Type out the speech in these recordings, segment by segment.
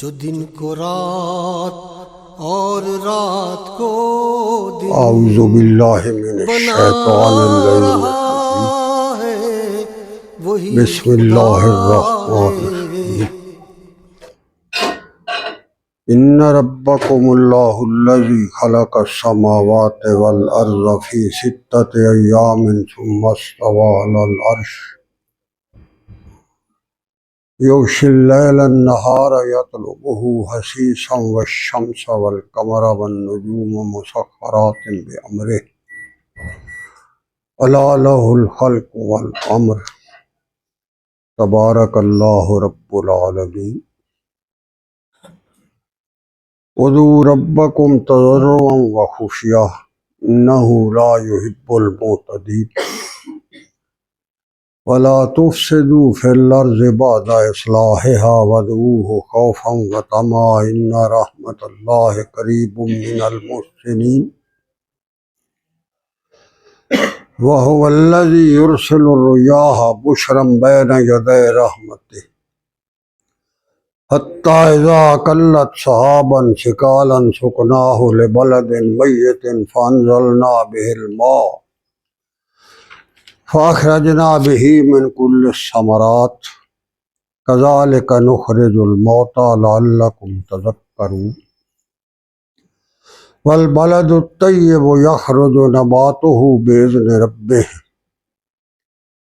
جو دن کو رات اور رات کو دن اعوذ باللہ من بنا الشیطان الرجیم رہا ہے وہی بسم خدا اللہ الرحمن ہے۔ الرحیم ان ربکم اللہ الذی خلق السماوات والارض فی ستۃ ایام ثم استوى علی العرش یغشی اللیل النہار یطلبہ حثیثا والشمس والقمر والنجوم مسخرات بامرہ الا لہ الخلق والامر تبارک اللہ رب العالمین ادعوا ربکم تضرعا وخفیہ انہ لا یحب المعتدین ولا تفسدوا فی الارض بعد اصلاحها وادعوه خوفا وطمعا ان رحمت اللہ قریب من المحسنین وهو الذی یرسل الرياح بشرا بین یدی رحمته حتی اذا اقلت سحابا ثقالا سقناه لبلد میت فانزلنا به الماء فاخرجنا به من كل الثمرات كذلك نخرج الموتى لعلكم تذكرون والبلد الطيب يخرج نباته بإذن ربه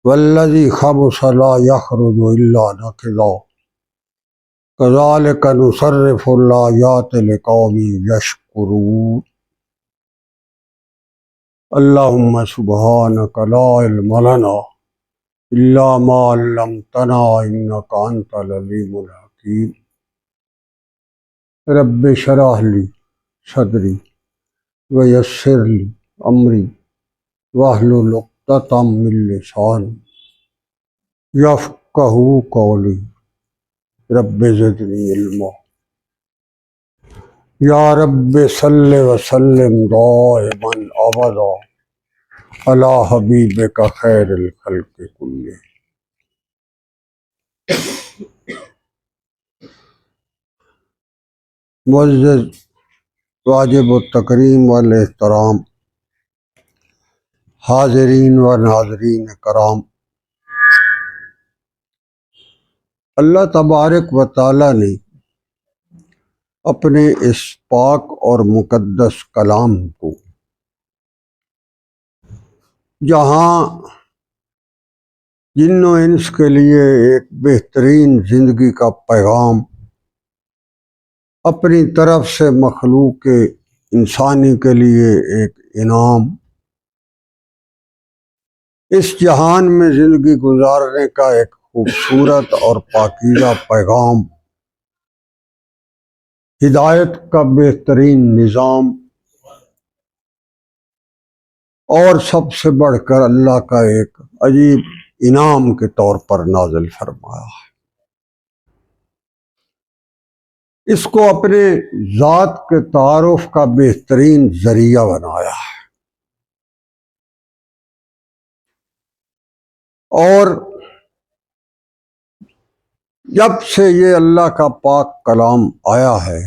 والذي خبث لا يخرج إلا نكدا كذلك نصرف الآيات لقوم يشكرون اللهم سبحانك لا علم لنا إلا ما علمتنا إنك أنت العليم الحكيم رب اشرح لي صدري ويسر لي أمري واحلل عقدة من لساني يفقهوا قولي رب زدني علما یا رب صل وسلم دائما ابدا علی حبیبک خیر الخلق کلہم۔ معزز واجب التکریم والاحترام حاضرین و ناظرین کرام، اللہ تبارک و تعالی نے اپنے اس پاک اور مقدس کلام کو جہاں جن و انس کے لیے ایک بہترین زندگی کا پیغام اپنی طرف سے مخلوق انسانی کے لیے ایک انعام، اس جہان میں زندگی گزارنے کا ایک خوبصورت اور پاکیزہ پیغام، ہدایت کا بہترین نظام، اور سب سے بڑھ کر اللہ کا ایک عجیب انعام کے طور پر نازل فرمایا ہے۔ اس کو اپنے ذات کے تعارف کا بہترین ذریعہ بنایا ہے، اور جب سے یہ اللہ کا پاک کلام آیا ہے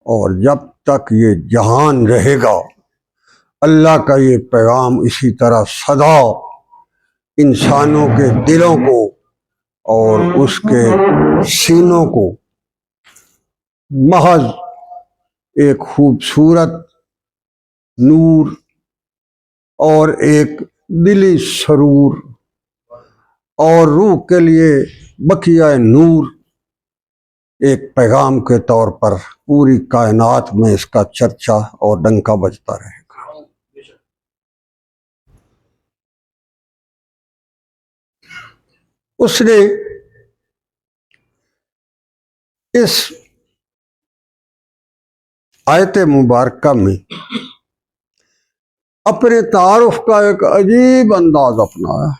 اور جب تک یہ جہان رہے گا، اللہ کا یہ پیغام اسی طرح سدا انسانوں کے دلوں کو اور اس کے سینوں کو محض ایک خوبصورت نور اور ایک دلی سرور اور روح کے لیے بقیہ نور ایک پیغام کے طور پر پوری کائنات میں اس کا چرچا اور ڈنکا بجتا رہے گا۔ اس نے اس آیت مبارکہ میں اپنے تعارف کا ایک عجیب انداز اپنایا۔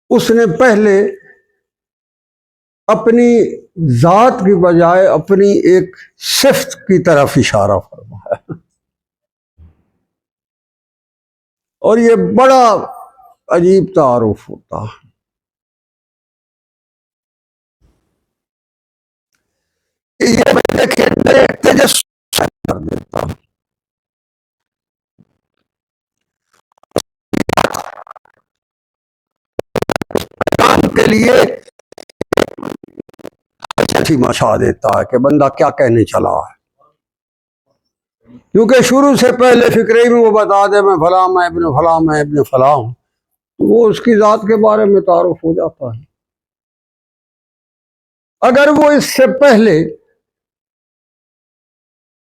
اس نے پہلے اپنی ذات کی بجائے اپنی ایک صفت کی طرف اشارہ فرمایا، اور یہ بڑا عجیب تعارف ہوتا ہے۔ اندر ایک تجسس کر دیتا ہوں. کام کے لیے اچھی مشا دیتا ہے کہ بندہ کیا کہنے چلا ہے، کیونکہ شروع سے پہلے فکرے میں وہ بتا دے میں فلاں، میں ابن فلاں، میں ابن فلاں ہوں، تو وہ اس کی ذات کے بارے میں تعارف ہو جاتا ہے. اگر وہ اس سے پہلے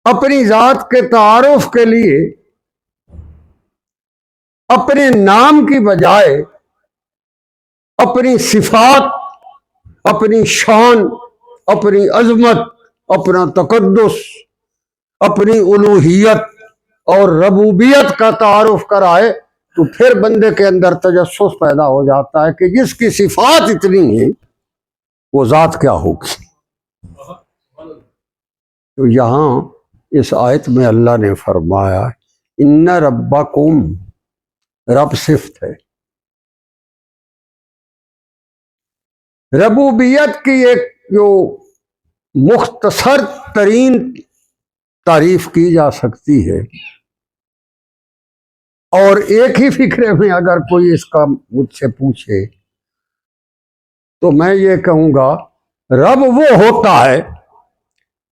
اپنی ذات کے تعارف کے لیے اپنے نام کی بجائے اپنی صفات، اپنی شان، اپنی عظمت، اپنا تقدس، اپنی الوہیت اور ربوبیت کا تعارف کرائے تو پھر بندے کے اندر تجسس پیدا ہو جاتا ہے کہ جس کی صفات اتنی ہیں وہ ذات کیا ہوگی. تو یہاں اس آیت میں اللہ نے فرمایا ان ربکم، رب صفت ہے. ربوبیت کی ایک جو مختصر ترین تعریف کی جا سکتی ہے، اور ایک ہی فکرے میں اگر کوئی اس کا مجھ سے پوچھے تو میں یہ کہوں گا رب وہ ہوتا ہے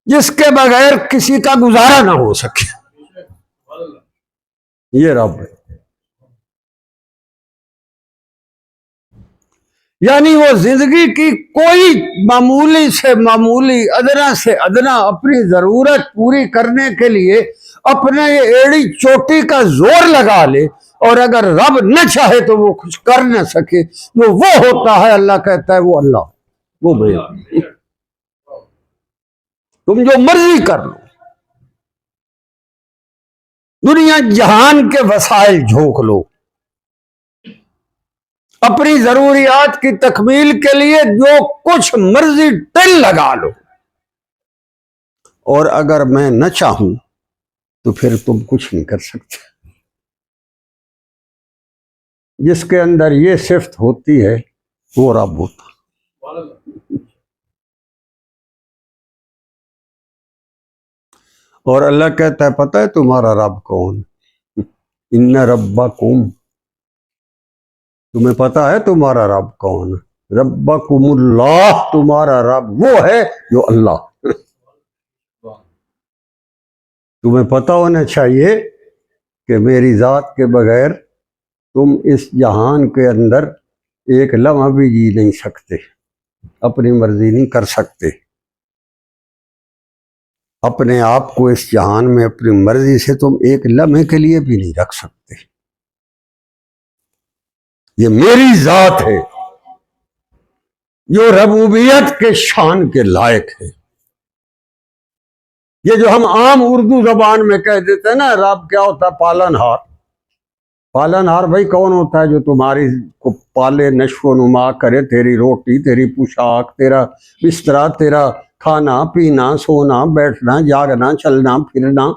جس کے بغیر کسی کا گزارا نہ ہو سکے، یہ رب ہے. یعنی وہ زندگی کی کوئی معمولی سے معمولی، ادنا سے ادنا اپنی ضرورت پوری کرنے کے لیے اپنے ایڑی چوٹی کا زور لگا لے، اور اگر رب نہ چاہے تو وہ کچھ کر نہ سکے. جو وہ ہوتا ہے اللہ کہتا ہے وہ اللہ، وہ بھائی تم جو مرضی کر لو، دنیا جہان کے وسائل جھونک لو، اپنی ضروریات کی تکمیل کے لیے جو کچھ مرضی ٹل لگا لو، اور اگر میں نہ چاہوں تو پھر تم کچھ نہیں کر سکتے. جس کے اندر یہ صفت ہوتی ہے وہ رب ہوتا. اور اللہ کہتا ہے پتہ ہے تمہارا رب کون؟ ان ربکم، تمہیں پتا ہے تمہارا رب کون؟ ربکم اللہ، تمہارا رب وہ ہے جو اللہ. تمہیں پتا ہونا چاہیے کہ میری ذات کے بغیر تم اس جہان کے اندر ایک لمحہ بھی جی نہیں سکتے، اپنی مرضی نہیں کر سکتے، اپنے آپ کو اس جہان میں اپنی مرضی سے تم ایک لمحے کے لیے بھی نہیں رکھ سکتے. یہ میری ذات ہے جو ربوبیت کے شان کے لائق ہے. یہ جو ہم عام اردو زبان میں کہہ دیتے ہیں نا رب کیا ہوتا ہے؟ پالن ہار. پالن ہار بھائی کون ہوتا ہے؟ جو تمہاری کو پالے، نشو و نما کرے، تیری روٹی، تیری پوشاک، تیرا بستر، تیرا کھانا پینا، سونا بیٹھنا، جاگنا، چلنا پھرنا،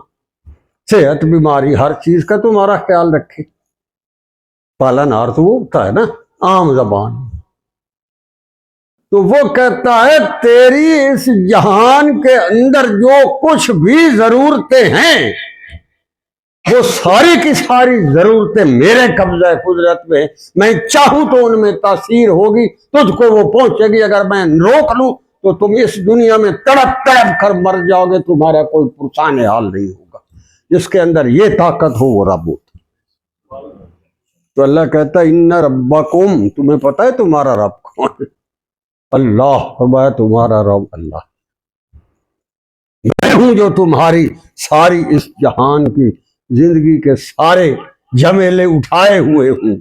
صحت بیماری، ہر چیز کا تمہارا خیال رکھے. پالن ہار تو وہ ہوتا ہے نا عام زبان. تو وہ کہتا ہے تیری اس جہان کے اندر جو کچھ بھی ضرورتیں ہیں وہ ساری کی ساری ضرورتیں میرے قبضہ قدرت میں. میں چاہوں تو ان میں تاثیر ہوگی، تجھ کو وہ پہنچے گی. اگر میں روک لوں تو تم اس دنیا میں تڑپ تڑپ کر مر جاؤ گے، تمہارا کوئی پرسان حال نہیں ہوگا. جس کے اندر یہ طاقت ہو وہ رب ہوتا. تو اللہ کہتا ہے ان ربکم، تمہیں پتہ ہے تمہارا رب کون؟ اللہ. فرمایا تمہارا رب اللہ، میں ہوں جو تمہاری ساری اس جہان کی زندگی کے سارے جھمیلے اٹھائے ہوئے ہوں،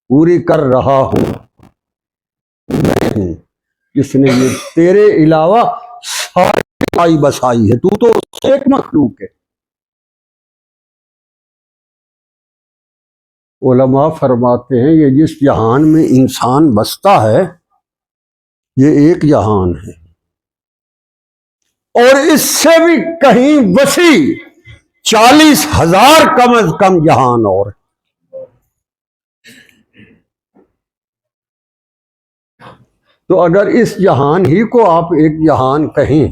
پوری کر رہا ہوں. میں ہوں جس نے یہ تیرے علاوہ ساری بسائی ہے، تو ایک مخلوق ہے. علماء فرماتے ہیں یہ جس جہان میں انسان بستا ہے یہ ایک جہان ہے، اور اس سے بھی کہیں وسیع 40,000 کم از کم جہان اور. تو اگر اس جہان ہی کو آپ ایک جہان کہیں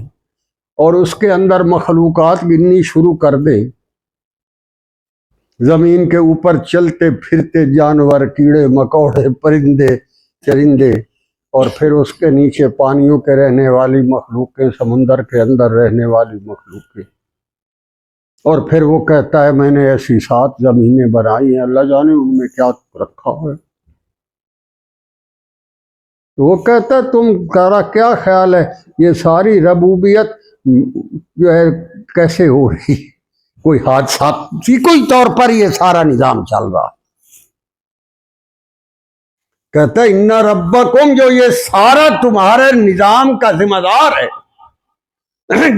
اور اس کے اندر مخلوقات گننی شروع کر دے، زمین کے اوپر چلتے پھرتے جانور، کیڑے مکوڑے، پرندے چرندے، اور پھر اس کے نیچے پانیوں کے رہنے والی مخلوقیں، سمندر کے اندر رہنے والی مخلوقیں، اور پھر وہ کہتا ہے میں نے ایسی 7 زمینیں بنائی ہیں، اللہ جانے ان میں کیا رکھا ہے۔ وہ کہتا ہے تمہارا کیا خیال ہے یہ ساری ربوبیت جو ہے کیسے ہو رہی؟ کوئی حادثاتی کوئی طور پر یہ سارا نظام چل رہا۔ کہتا ہے ان ربکم، جو یہ سارا تمہارے نظام کا ذمہ دار ہے،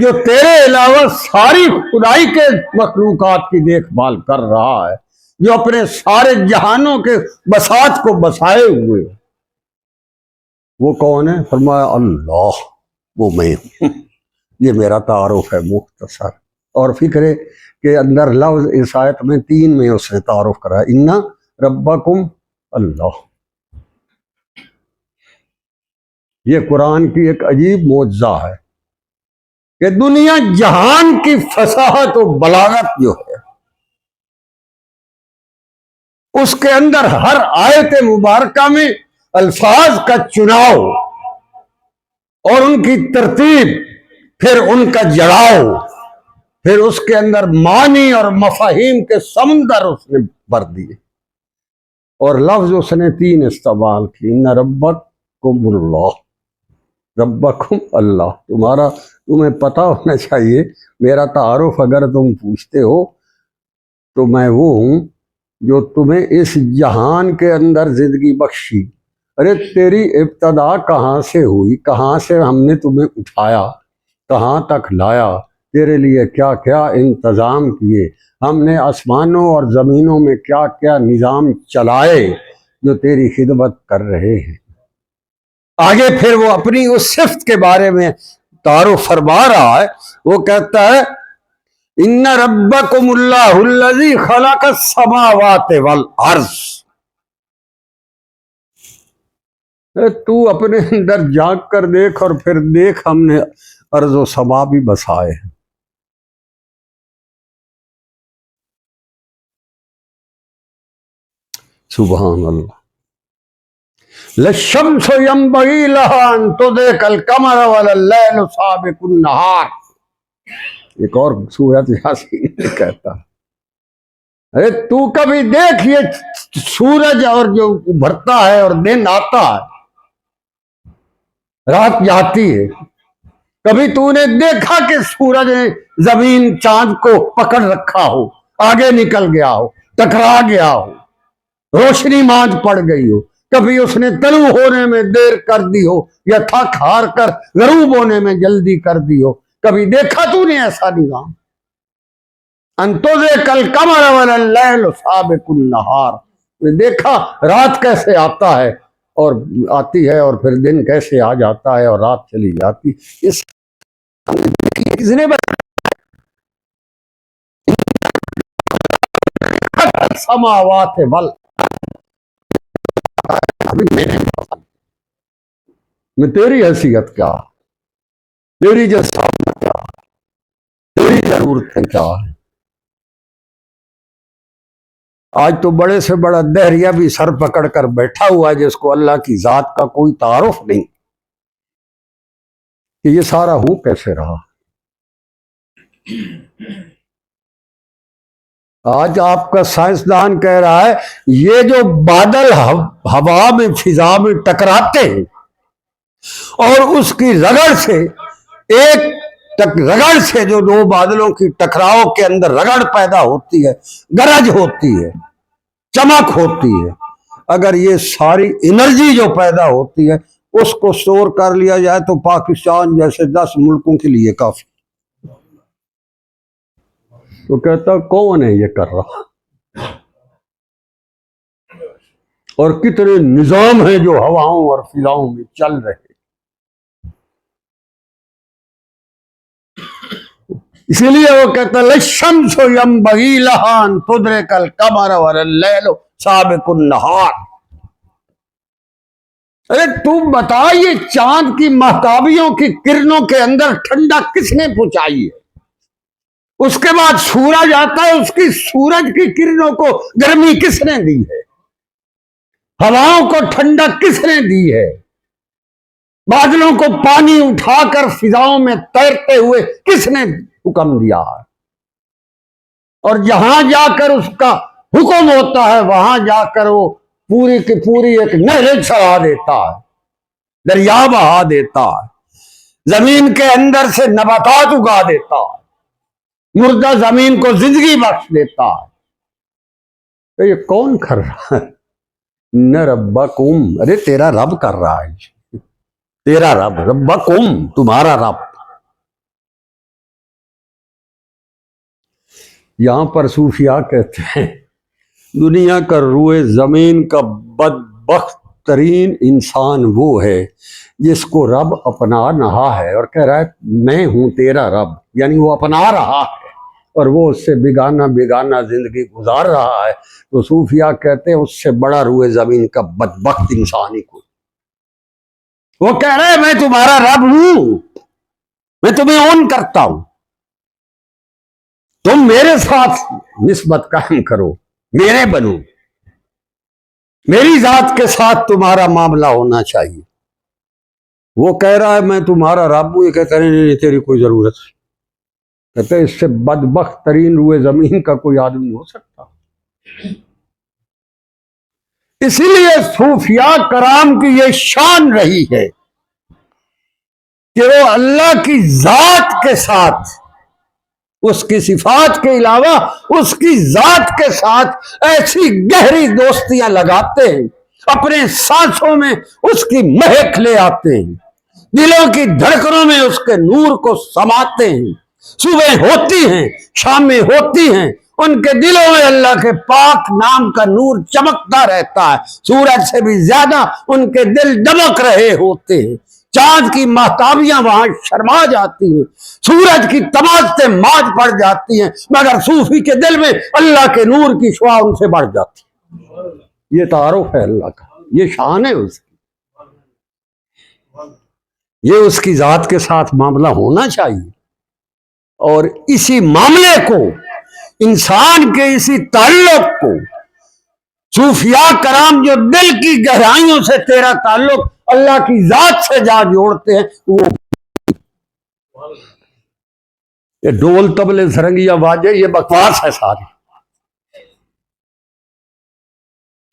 جو تیرے علاوہ ساری خدائی کے مخلوقات کی دیکھ بھال کر رہا ہے، جو اپنے سارے جہانوں کے بساط کو بسائے ہوئے، وہ کون ہے؟ فرمایا اللہ، وہ میں ہوں۔ یہ میرا تعارف ہے مختصر، اور فکر کے اندر لفظ اس آیت میں 3 میں اس نے تعارف کرا، ان ربکم اللہ۔ یہ قرآن کی ایک عجیب معجزہ ہے کہ دنیا جہان کی فصاحت و بلاغت جو ہے، اس کے اندر ہر آیت مبارکہ میں الفاظ کا چناؤ اور ان کی ترتیب، پھر ان کا جڑاؤ، پھر اس کے اندر معنی اور مفاہیم کے سمندر اس نے بھر دیے، اور لفظ اس نے 3 استعمال کی، ان ربکم اللہ، ربکم اللہ۔ تمہیں پتہ ہونا چاہیے، میرا تعارف اگر تم پوچھتے ہو تو میں وہ ہوں جو تمہیں اس جہان کے اندر زندگی بخشی۔ ارے تیری ابتدا کہاں سے ہوئی، کہاں سے ہم نے تمہیں اٹھایا، کہاں تک لایا، تیرے لیے کیا کیا انتظام کیے، ہم نے آسمانوں اور زمینوں میں کیا کیا نظام چلائے جو تیری خدمت کر رہے ہیں۔ آگے پھر وہ اپنی اس صفت کے بارے میں تعارف فرما رہا ہے، وہ کہتا ہے ان ربکم اللہ الذی خلق السماوات والارض۔ تو اپنے اندر جھانک کر دیکھ، اور پھر دیکھ ہم نے ارض و سما بھی بسائے ہیں۔ سبحان اللہ۔ للشمس ينبغي لها ان تدرك القمر ولا الليل سابق النهار۔ ایک اور سورۃ یاسین میں کہتا ہے ارے تو کبھی دیکھ یہ سورج اور جو ابھرتا ہے اور دن آتا ہے، رات جاتی ہے، کبھی تو نے دیکھا کہ سورج نے زمین چاند کو پکڑ رکھا ہو، آگے نکل گیا ہو، ٹکرا گیا ہو، روشنی ماند پڑ گئی ہو، کبھی اس نے طلوع ہونے میں دیر کر دی ہو یا تھک ہار کر غروب ہونے میں جلدی کر دی ہو؟ کبھی دیکھا تو نے ایسا نظام؟ انتظر کل قمر واللیل سابق النہار، دیکھا رات کیسے آتا ہے اور آتی ہے، اور پھر دن کیسے آ جاتا ہے اور رات چلی جاتی۔ اس کس نے سماوات ول، میں تیری حیثیت کیا، تیری جسامت کیا، تیری ضرورتیں کیا ہے؟ آج تو بڑے سے بڑا دہریہ بھی سر پکڑ کر بیٹھا ہوا ہے جس کو اللہ کی ذات کا کوئی تعارف نہیں، کہ یہ سارا ہو کیسے رہا۔ آج آپ کا سائنسدان کہہ رہا ہے یہ جو بادل ہوا میں فضا میں ٹکراتے ہیں اور اس کی رگڑ سے رگڑ سے جو 2 بادلوں کی ٹکراؤ کے اندر رگڑ پیدا ہوتی ہے، گرج ہوتی ہے، چمک ہوتی ہے، اگر یہ ساری انرجی جو پیدا ہوتی ہے اس کو سٹور کر لیا جائے تو پاکستان جیسے 10 ملکوں کے لیے کافی۔ تو کہتا کون ہے یہ کر رہا، اور کتنے نظام ہیں جو ہواؤں اور فضاؤں میں چل رہے ہیں۔ اسی لیے وہ کہتا للشمس ينبغي لها ان تدرك القمر والليل سابق النهار۔ ارے تم بتا، یہ چاند کی مہتابیوں کی کرنوں کے اندر ٹھنڈا کس نے پہنچائی ہے؟ اس کے بعد سورج آتا ہے، اس کی سورج کی کرنوں کو گرمی کس نے دی ہے؟ ہواؤں کو ٹھنڈا کس نے دی ہے؟ بادلوں کو پانی اٹھا کر فضاؤں میں تیرتے ہوئے کس نے حکم دیا ہے؟ اور جہاں جا کر اس کا حکم ہوتا ہے وہاں جا کر وہ پوری کی پوری ایک نہر چڑھا دیتا ہے، دریا بہا دیتا ہے، زمین کے اندر سے نباتات اگا دیتا ہے، مردہ زمین کو زندگی بخش دیتا ہے۔ تو یہ کون کر رہا ہے؟ نہ ربکم، ارے تیرا رب کر رہا ہے، تیرا رب، ربکم تمہارا رب۔ یہاں پر صوفیاء کہتے ہیں دنیا کا روئے زمین کا بدبخت ترین انسان وہ ہے جس کو رب اپنا رہا ہے اور کہہ رہا ہے میں ہوں تیرا رب، یعنی وہ اپنا رہا ہے اور وہ اس سے بیگانہ زندگی گزار رہا ہے۔ تو صوفیاء کہتے ہیں اس سے بڑا روئے زمین کا بدبخت انسان ہی کوئی۔ وہ کہہ رہے ہیں میں تمہارا رب ہوں، میں تمہیں اون کرتا ہوں، تم میرے ساتھ نسبت قائم کرو، میرے بنو، میری ذات کے ساتھ تمہارا معاملہ ہونا چاہیے۔ وہ کہہ رہا ہے میں تمہارا رب ہوں، یہ کہتا ہے نہیں تیری کوئی ضرورت نہیں۔ کہتے ہیں اس سے بدبخت ترین روئے زمین کا کوئی آدمی ہو سکتا؟ اسی لیے صوفیاء کرام کی یہ شان رہی ہے کہ وہ اللہ کی ذات کے ساتھ، اس کی صفات کے علاوہ اس کی ذات کے ساتھ ایسی گہری دوستیاں لگاتے ہیں، اپنے سانسوں میں اس کی مہک لے آتے ہیں، دلوں کی دھڑکنوں میں اس کے نور کو سماتے ہیں۔ صبح ہوتی ہیں، شامیں ہوتی ہیں، ان کے دلوں میں اللہ کے پاک نام کا نور چمکتا رہتا ہے، سورج سے بھی زیادہ ان کے دل دمک رہے ہوتے ہیں۔ چاند کی مہتابیاں وہاں شرما جاتی ہیں، سورج کی تمازتیں ماج پڑ جاتی ہیں، مگر صوفی کے دل میں اللہ کے نور کی شعاع ان سے بڑھ جاتی ہے۔ یہ تعارف ہے اللہ کا، یہ شان ہے اس کی، یہ اس کی ذات کے ساتھ معاملہ ہونا چاہیے۔ اور اسی معاملے کو، انسان کے اسی تعلق کو صوفیاء کرام جو دل کی گہرائیوں سے تیرا تعلق اللہ کی ذات سے جا جوڑتے ہیں، وہ یہ ڈول طبلے سرنگیا واجے یہ بکواس ہے ساری۔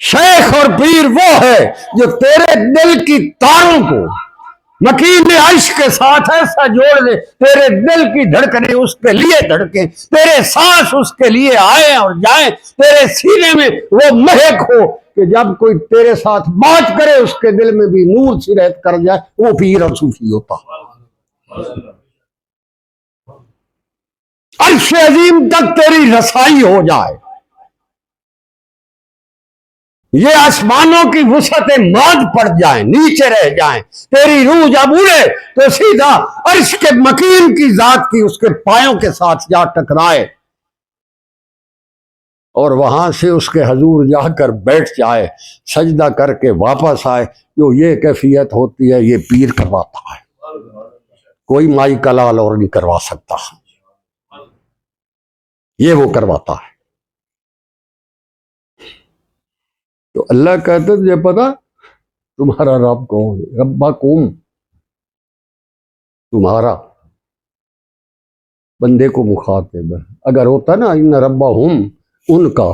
شیخ اور پیر وہ ہے جو تیرے دل کی تاروں کو مکین عشق کے ساتھ ایسا جوڑ دے، تیرے دل کی دھڑکنیں اس کے لیے دھڑکیں، تیرے سانس اس کے لیے آئے اور جائیں، تیرے سینے میں وہ مہک ہو کہ جب کوئی تیرے ساتھ بات کرے اس کے دل میں بھی نور سرایت کر جائے، وہ پیر اور صوفی ہوتا۔ عرش عظیم تک تیری رسائی ہو جائے، یہ آسمانوں کی وسعتیں ماند پڑ جائیں، نیچے رہ جائیں، تیری روح جب اڑے تو سیدھا عرش کے مکین کی ذات کی اس کے پایوں کے ساتھ جا ٹکرائے اور وہاں سے اس کے حضور جا کر بیٹھ جائے، سجدہ کر کے واپس آئے۔ جو یہ کیفیت ہوتی ہے یہ پیر کرواتا ہے، کوئی مائی کلال اور نہیں کروا سکتا، یہ وہ کرواتا ہے۔ تو اللہ کہتے تجھے پتا تمہارا رب کون ہے؟ ربکم، تمہارا، بندے کو مخاطب ہے۔ اگر ہوتا نا ان ربہم ان کا،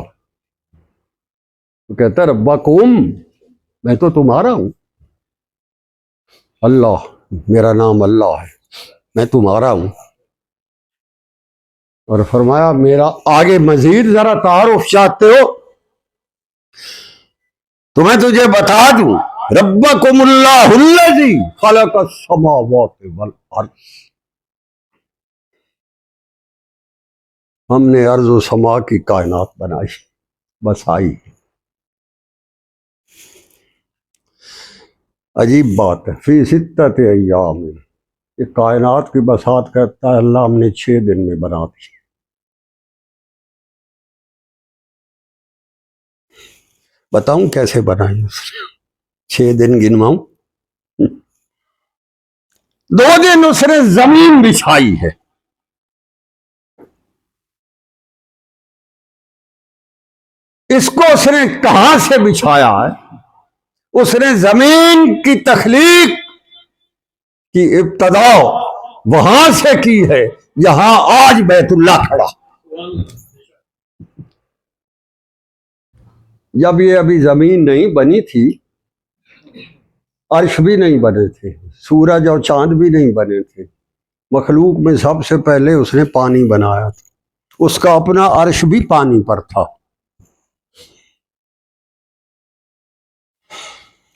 تو کہتا ربکم میں تو تمہارا ہوں، اللہ، میرا نام اللہ ہے، میں تمہارا ہوں۔ اور فرمایا میرا آگے مزید ذرا تعارف چاہتے ہو تو میں تجھے بتا دوں، ربکم اللہ الذی خلق السماوات والارض، ہم نے ارض و سما کی کائنات بنائی، بسائی۔ عجیب بات ہے، فی ستۃ ایام، یہ کائنات کی بساط کرتا ہے اللہ ہم نے 6 دن میں بنا دی۔ بتاؤں کیسے بنائی؟ 6 دن گنواؤں؟ دو دن اس نے زمین بچھائی ہے. اس کو اس نے کہاں سے بچھایا ہے؟ اس نے زمین کی تخلیق کی ابتدا وہاں سے کی ہے جہاں آج بیت اللہ کھڑا. جب یہ ابھی زمین نہیں بنی تھی، عرش بھی نہیں بنے تھے، سورج اور چاند بھی نہیں بنے تھے، مخلوق میں سب سے پہلے اس نے پانی بنایا تھا. اس کا اپنا عرش بھی پانی پر تھا.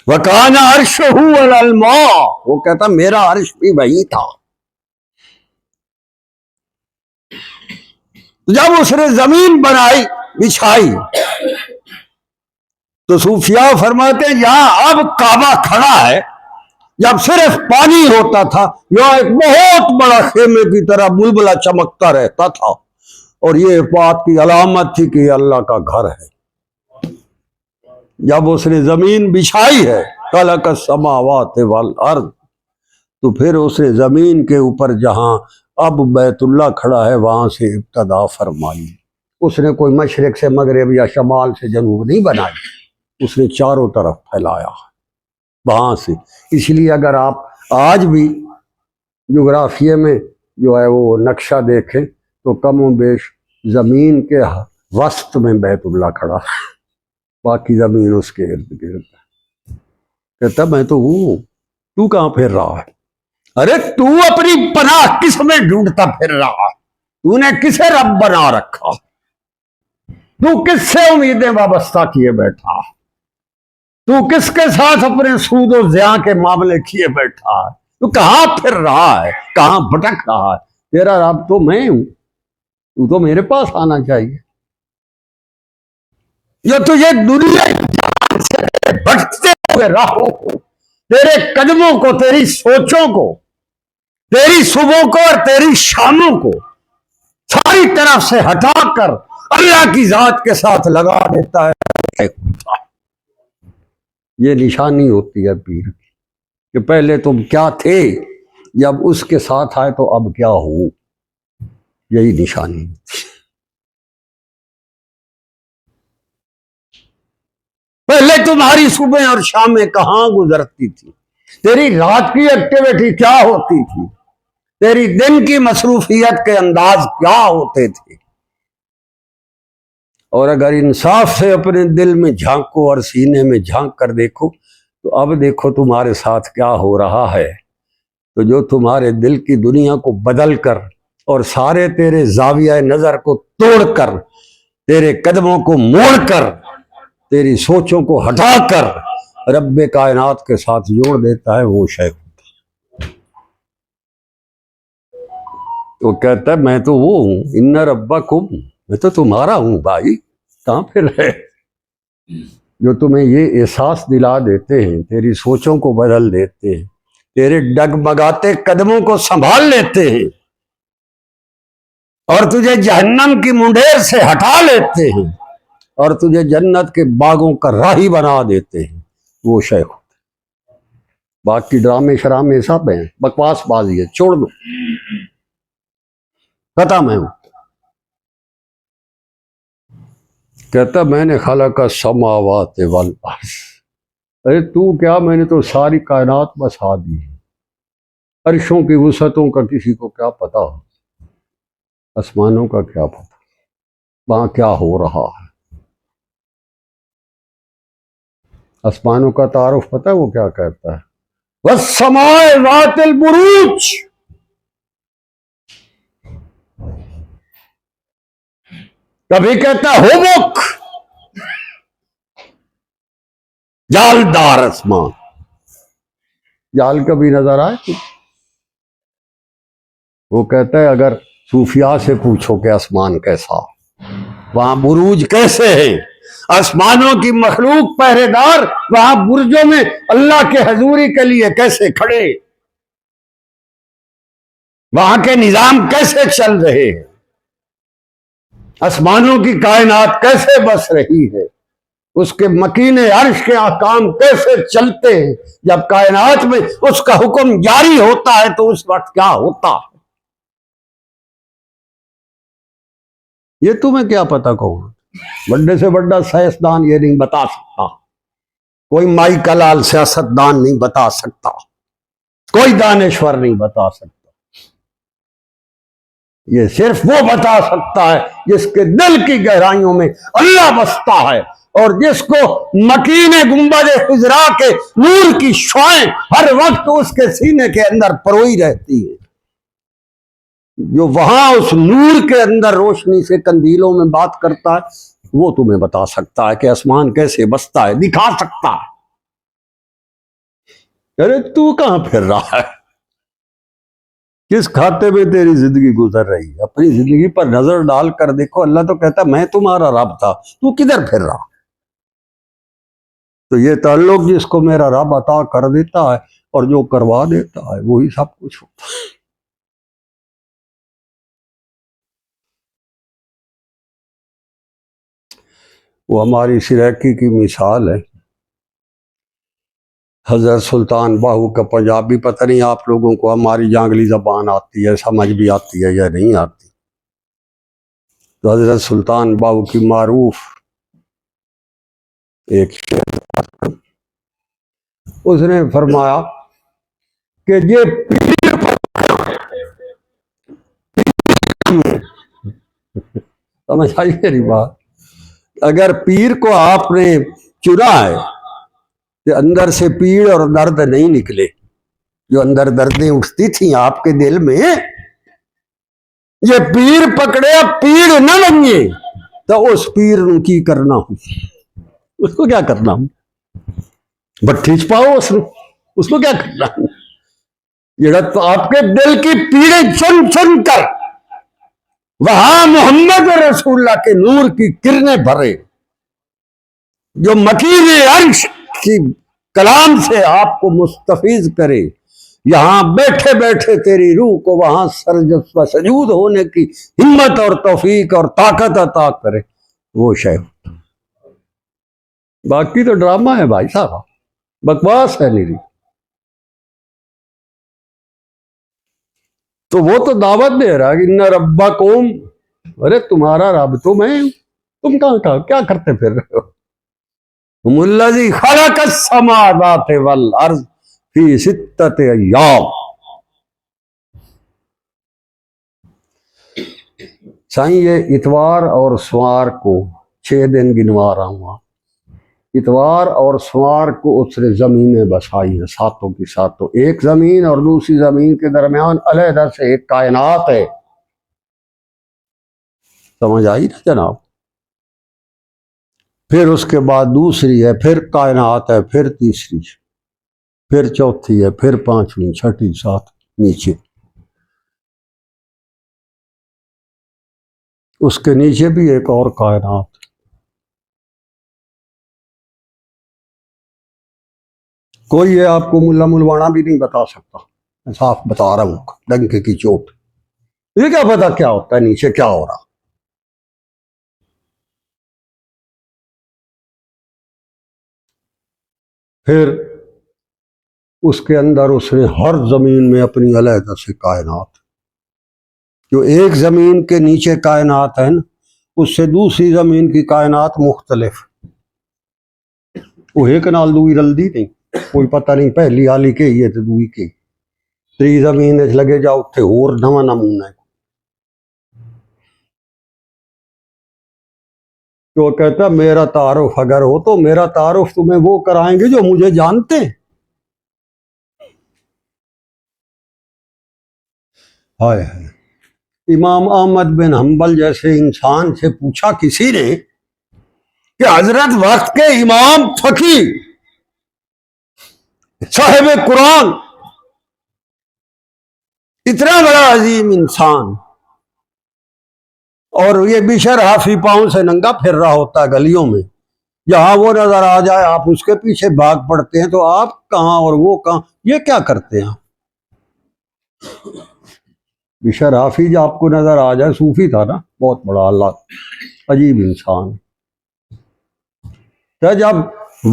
وَكَانَ عَرْشُهُ عَلَى الْمَاءِ، وہ کہتا میرا عرش بھی وہی تھا. جب اس نے زمین بنائی بچھائی تو صوفیاء فرماتے ہیں یہاں اب کعبہ کھڑا ہے، جب صرف پانی ہوتا تھا یہاں ایک بہت بڑا خیمے کی طرح بلبلہ چمکتا رہتا تھا، اور یہ بات کی علامت تھی کہ یہ اللہ کا گھر ہے. جب اس نے زمین بچھائی ہے خلق السماوات والارض، تو پھر اس نے زمین کے اوپر جہاں اب بیت اللہ کھڑا ہے وہاں سے ابتدا فرمائی. اس نے کوئی مشرق سے مغرب یا شمال سے جنوب نہیں بنائی، اس نے چاروں طرف پھیلایا وہاں سے. اس لیے اگر آپ آج بھی جغرافیے میں جو ہے وہ نقشہ دیکھیں تو کم و بیش زمین کے وسط میں بیت اللہ کھڑا ہے، باقی زمین اس کے ارد گرد ہے. کہتا میں تو ہوں، تو کہاں پھر رہا ہے؟ ارے تو اپنی پناہ کس میں ڈھونڈتا پھر رہا؟ تو نے کسے رب بنا رکھا؟ تو کس سے امیدیں وابستہ کیے بیٹھا؟ تو کس کے ساتھ اپنے سود و زیاں کے معاملے کیے بیٹھا ہے؟ تو کہاں پھر رہا ہے، کہاں بھٹک رہا ہے؟ تیرا رب تو میں ہوں، تو تو میرے پاس آنا چاہیے. جو تجھے دنیا سے بھٹکتے ہوئے راہوں کو، تیرے قدموں کو، تیری سوچوں کو، تیری صبح کو اور تیری شاموں کو ساری طرف سے ہٹا کر اللہ کی ذات کے ساتھ لگا دیتا ہے. یہ نشانی ہوتی ہے پیر کی کہ پہلے تم کیا تھے، جب اس کے ساتھ آئے تو اب کیا ہو. یہی نشانی ہوتی ہے. پہلے تمہاری صبح اور شامیں کہاں گزرتی تھی، تیری رات کی ایکٹیویٹی کیا ہوتی تھی، تیری دن کی مصروفیت کے انداز کیا ہوتے تھے. اور اگر انصاف سے اپنے دل میں جھانکو اور سینے میں جھانک کر دیکھو تو اب دیکھو تمہارے ساتھ کیا ہو رہا ہے. تو جو تمہارے دل کی دنیا کو بدل کر اور سارے تیرے زاویہ نظر کو توڑ کر، تیرے قدموں کو موڑ کر، تیری سوچوں کو ہٹا کر رب کائنات کے ساتھ جوڑ دیتا ہے، وہ شیخ. وہ کہتا ہے میں تو وہ ہوں، ان ربکم، میں تو تمہارا ہوں بھائی، کہاں پھر ہے؟ جو تمہیں یہ احساس دلا دیتے ہیں، تیری سوچوں کو بدل دیتے ہیں، تیرے ڈگمگاتے قدموں کو سنبھال لیتے ہیں اور تجھے جہنم کی منڈیر سے ہٹا لیتے ہیں اور تجھے جنت کے باغوں کا راہی بنا دیتے ہیں، وہ شیخ. باقی ڈرامے شرامے سب ہیں، بکواس بازی ہے، چھوڑ دو، ختم ہے. کہتا میں نے خلق السماوات والارض، ارے تو کیا، میں نے تو ساری کائنات بسا دی ہے. عرشوں کی وسعتوں کا کسی کو کیا پتا، آسمانوں کا کیا پتا وہاں کیا ہو رہا ہے. آسمانوں کا تعارف پتا ہے وہ کیا کہتا ہے؟ والسماء ذات البروج. کبھی کہتا ہومک، جالدار آسمان. جال کبھی نظر آئے؟ وہ کہتا ہے اگر صوفیاء سے پوچھو کہ آسمان کیسا، وہاں بروج کیسے ہیں، آسمانوں کی مخلوق پہرے دار وہاں برجوں میں اللہ کے حضوری کے لیے کیسے کھڑے، وہاں کے نظام کیسے چل رہے ہیں، آسمانوں کی کائنات کیسے بس رہی ہے. اس کے مکین عرش کے احکام کیسے چلتے ہیں، جب کائنات میں اس کا حکم جاری ہوتا ہے تو اس وقت کیا ہوتا ہے، یہ تمہیں کیا پتا کون؟ بڑے سے بڑا سائنسدان یہ نہیں بتا سکتا، کوئی مائی کلال سیاستدان نہیں بتا سکتا، کوئی دانشور نہیں بتا سکتا، یہ صرف وہ بتا سکتا ہے جس کے دل کی گہرائیوں میں اللہ بستا ہے، اور جس کو مکین گنبد خضرا کے نور کی شعائیں ہر وقت اس کے سینے کے اندر پروئی رہتی ہے، جو وہاں اس نور کے اندر روشنی سے قندیلوں میں بات کرتا ہے، وہ تمہیں بتا سکتا ہے کہ آسمان کیسے بستا ہے، دکھا سکتا ہے۔ ارے تو کہاں پھر رہا ہے؟ کس کھاتے میں تیری زندگی گزر رہی ہے؟ اپنی زندگی پر نظر ڈال کر دیکھو، اللہ تو کہتا میں تمہارا رب تھا، تو کدھر پھر رہا؟ تو یہ تعلق جس کو میرا رب عطا کر دیتا ہے اور جو کروا دیتا ہے وہی سب کچھ ہوتا ہے۔ وہ ہماری سریکی کی مثال ہے، حضرت سلطان باہو کا پنجابی، پتہ نہیں آپ لوگوں کو ہماری جانگلی زبان آتی ہے، سمجھ بھی آتی ہے یا نہیں آتی۔ تو حضرت سلطان باہو کی معروف ایک شعر، اس نے فرمایا کہ یہ سمجھ آئی میری بات؟ اگر پیر کو آپ نے چنا ہے تو اندر سے پیڑ اور درد نہیں نکلے، جو اندر دردیں اٹھتی تھیں آپ کے دل میں، یہ پیر پکڑے پیڑ نہ بنیے تو اس پیر نے کی کرنا ہوں، اس کو کیا کرنا ہوں؟ بٹھی چپاؤ اس کو کیا کرنا ہوں؟ جڑا تو آپ کے دل کی پیڑیں چن چن کر وہاں محمد رسول اللہ کے نور کی کرنیں بھرے، جو مکین عرش کی کلام سے آپ کو مستفیض کرے، یہاں بیٹھے بیٹھے تیری روح کو وہاں سرجد و سجود ہونے کی ہمت اور توفیق اور طاقت عطا کرے، وہ شے۔ باقی تو ڈرامہ ہے بھائی صاحب، بکواس ہے میری۔ تو وہ تو دعوت دے رہا ہے، ان ربکم، ارے تمہارا رب تو میں ہوں، تم کہاں کیا کرتے پھر رہے ہو؟ ہم الذی خلق السماوات والارض فی ستۃ ایام۔ سائیں یہ اتوار اور سوار کو 6 دن گنوا رہا ہوں، اتوار اور سوار کو اس نے زمینیں بسائی ہیں، ساتوں کی ساتوں، ایک زمین اور دوسری زمین کے درمیان علیحدہ سے ایک کائنات ہے، سمجھ آئی نا جناب؟ پھر اس کے بعد دوسری ہے، پھر کائنات ہے، پھر تیسری، پھر چوتھی ہے، پھر پانچویں، چھٹی، سات نیچے، اس کے نیچے بھی ایک اور کائنات۔ کوئی یہ آپ کو ملا ملوانا بھی نہیں بتا سکتا، میں صاف بتا رہا ہوں ڈنکے کی چوٹ، یہ کیا پتا کیا ہوتا ہے نیچے کیا ہو رہا۔ پھر اس کے اندر اس نے ہر زمین میں اپنی علیحدہ سے کائنات، جو ایک زمین کے نیچے کائنات ہے نا، اس سے دوسری زمین کی کائنات مختلف، وہ ایک نال دوئی رلدی نہیں، کوئی پتہ نہیں پہلی آلی کے یہ تو دوئی کے، تری زمین لگے جاؤ اتنے اور نواں نمونہ ہے۔ تو کہتا میرا تعارف اگر ہو تو میرا تعارف تمہیں وہ کرائیں گے جو مجھے جانتے ہیں۔ ہائے امام احمد بن حنبل جیسے انسان سے پوچھا کسی نے کہ حضرت وقت کے امام فقی صاحب قرآن، اتنا بڑا عظیم انسان، اور یہ بشر حافی پاؤں سے ننگا پھر رہا ہوتا ہے گلیوں میں، جہاں وہ نظر آ جائے آپ اس کے پیچھے بھاگ پڑتے ہیں، تو آپ کہاں اور وہ کہاں، یہ کیا کرتے ہیں؟ بشر حافی جو آپ کو نظر آ جائے، صوفی تھا نا، بہت بڑا، اللہ عجیب انسان۔ تو جب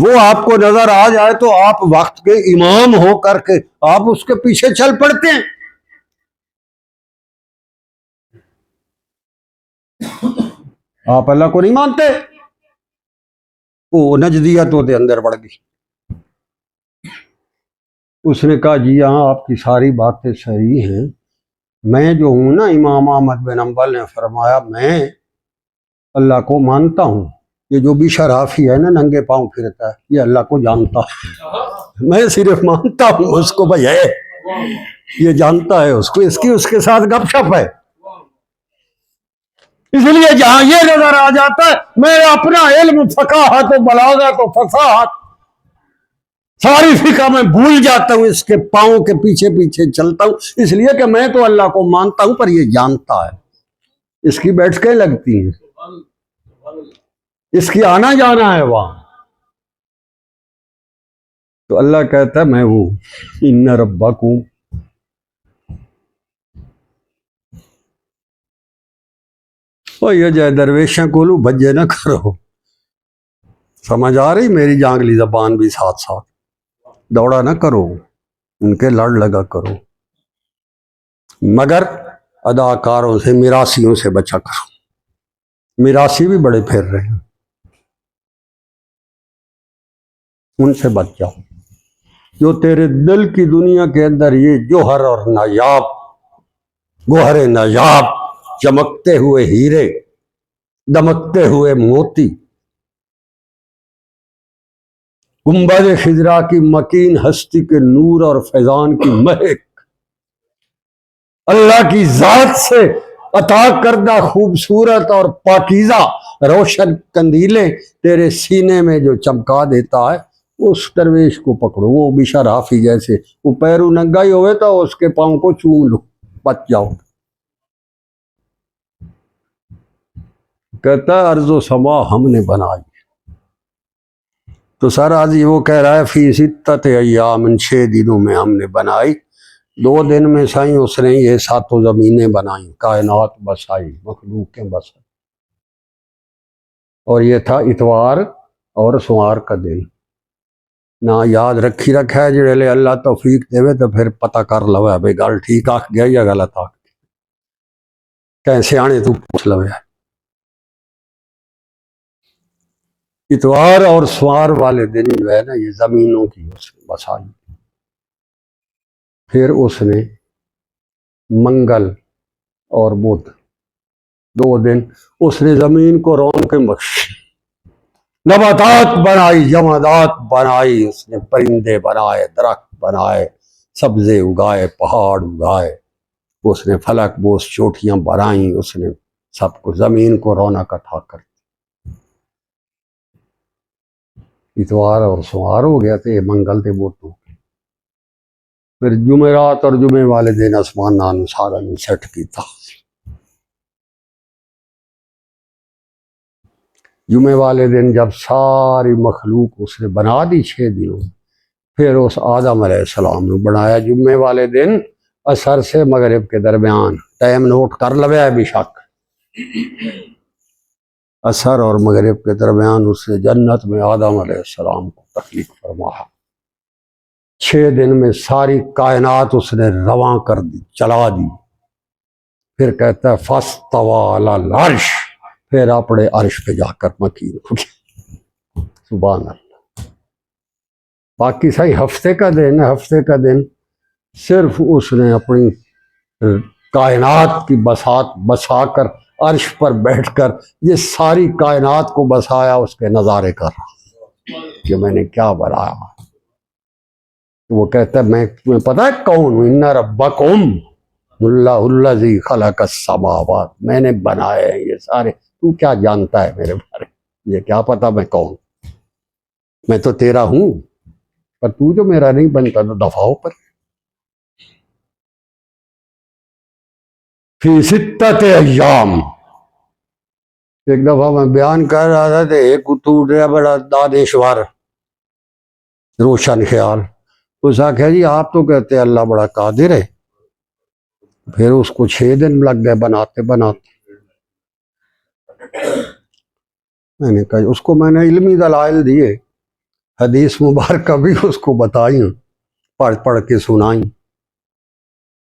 وہ آپ کو نظر آ جائے تو آپ وقت کے امام ہو کر کے آپ اس کے پیچھے چل پڑتے ہیں. آپ اللہ کو نہیں مانتے. وہ نجدیت وہ دے اندر بڑھ گئی. اس نے کہا جی ہاں آپ کی ساری باتیں صحیح ہیں، میں جو ہوں نا، امام احمد بن حنبل نے فرمایا میں اللہ کو مانتا ہوں. یہ جو بھی شرافی ہے نا ننگے پاؤں پھرتا ہے، یہ اللہ کو جانتا ہے. میں صرف مانتا ہوں اس کو، بھائی ہے یہ جانتا ہے اس کو، اس کے ساتھ گپ شپ ہے. اس لیے جہاں یہ نظر آ جاتا ہے میں اپنا علم فقاہت و بلاغت و فصاحت ساری فقہ میں بھول جاتا ہوں، اس کے پاؤں کے پیچھے پیچھے چلتا ہوں، اس لیے کہ میں تو اللہ کو مانتا ہوں پر یہ جانتا ہے. اس کی بیٹھکیں لگتی ہیں، اس کی آنا جانا ہے وہاں. تو اللہ کہتا ہے میں ہوں ان ربکم. اور یہ جائے درویشیں کولو بجے نہ کرو. سمجھ آ رہی میری جانگلی زبان بھی ساتھ ساتھ. دوڑا نہ کرو، ان کے لڑ لگا کرو، مگر اداکاروں سے میراثیوں سے بچا کرو. میراثی بھی بڑے پھر رہے ہیں، ان سے بچ جاؤ. جو تیرے دل کی دنیا کے اندر یہ جوہر اور نایاب گوہر نایاب، چمکتے ہوئے ہیرے، دمکتے ہوئے موتی، گنبد خضرا کی مکین ہستی کے نور اور فیضان کی مہک، اللہ کی ذات سے عطا کردہ خوبصورت اور پاکیزہ روشن قندیلیں تیرے سینے میں جو چمکا دیتا ہے، اس درویش کو پکڑو. وہ بھی شرافی جیسے، وہ پیرو ننگا ہی ہوئے تو اس کے پاؤں کو چوم لو، بچ جاؤ. کہتا ہے ارض و سما ہم نے بنائی. تو سر آج وہ کہہ رہا ہے فی ستت ایام، 6 دنوں میں ہم نے بنائی. 2 دن میں سائیں اس نے یہ 7 زمینیں بنائیں، کائنات بسائی، مخلوقیں بسائی. اور یہ تھا اتوار اور سوار کا دن. نہ یاد رکھی رکھا ہے جڑے لے اللہ توفیق دے تو پھر پتہ کر لو ہے بھائی گل ٹھیک آکھ گیا یا غلط آکھ گیا. کیسے آنے تو پوچھ لو ہے. اتوار اور سوار والے دن جو ہے نا یہ زمینوں کی اس نے بسائی. پھر اس نے منگل اور بدھ 2 دن اس نے زمین کو رونقیں بخشی، نباتات بنائی، جمادات بنائی، اس نے پرندے بنائے، درخت بنائے، سبزے اگائے، پہاڑ اگائے. اس نے فلک بوس چوٹیاں بنائیں، اس نے سب کو زمین کو رونق عطا کر. اتوار اور سوار ہو گیا تھے، منگل تے بدھ ہو گئے. پھر جمعرات اور جمعے والے دن آسمان نان سارا نے سیٹ کی تھا. جمعے والے دن جب ساری مخلوق اس نے بنا دی 6 دنوں، پھر اس آدم علیہ السلام نے بنایا جمعے والے دن عصر سے مغرب کے درمیان. ٹائم نوٹ کر لو ہے بے شک. عصر اور مغرب کے درمیان اس نے جنت میں آدم علیہ السلام کو تخلیق فرمایا. 6 دن میں ساری کائنات اس نے رواں کر دی، چلا دی. پھر کہتا ہے فاستویٰ علی العرش، پھر اپنے عرش پہ جا کر مکین ہو گیا. سبحان اللہ. باقی صحیح ہفتے کا دن، ہفتے کا دن صرف اس نے اپنی کائنات کی بساط بسا کر عرش پر بیٹھ کر یہ ساری کائنات کو بسایا، اس کے نظارے کر کہ میں نے کیا بنایا. وہ کہتا ہے میں تمہیں پتا ہے کون ہوں؟ ان ربکم اللہ الذی خلق السماوات، میں نے بنائے ہیں یہ سارے. تو کیا جانتا ہے میرے بارے میں؟ یہ کیا پتا میں کون؟ میں تو تیرا ہوں، پر تو جو میرا نہیں بنتا تو دفاع پر. فی 6 ایام. ایک دفعہ میں بیان کر رہا تھا تو ایک ٹوٹ رہا بڑا دانشور روشن خیال، اس آخیا جی آپ تو کہتے ہیں اللہ بڑا قادر ہے. پھر اس کو 6 دن لگ گئے بناتے بناتے. میں نے کہا اس کو میں نے علمی دلائل دیے، حدیث مبارکہ بھی اس کو بتائی، پڑھ پڑھ کے سنائیں۔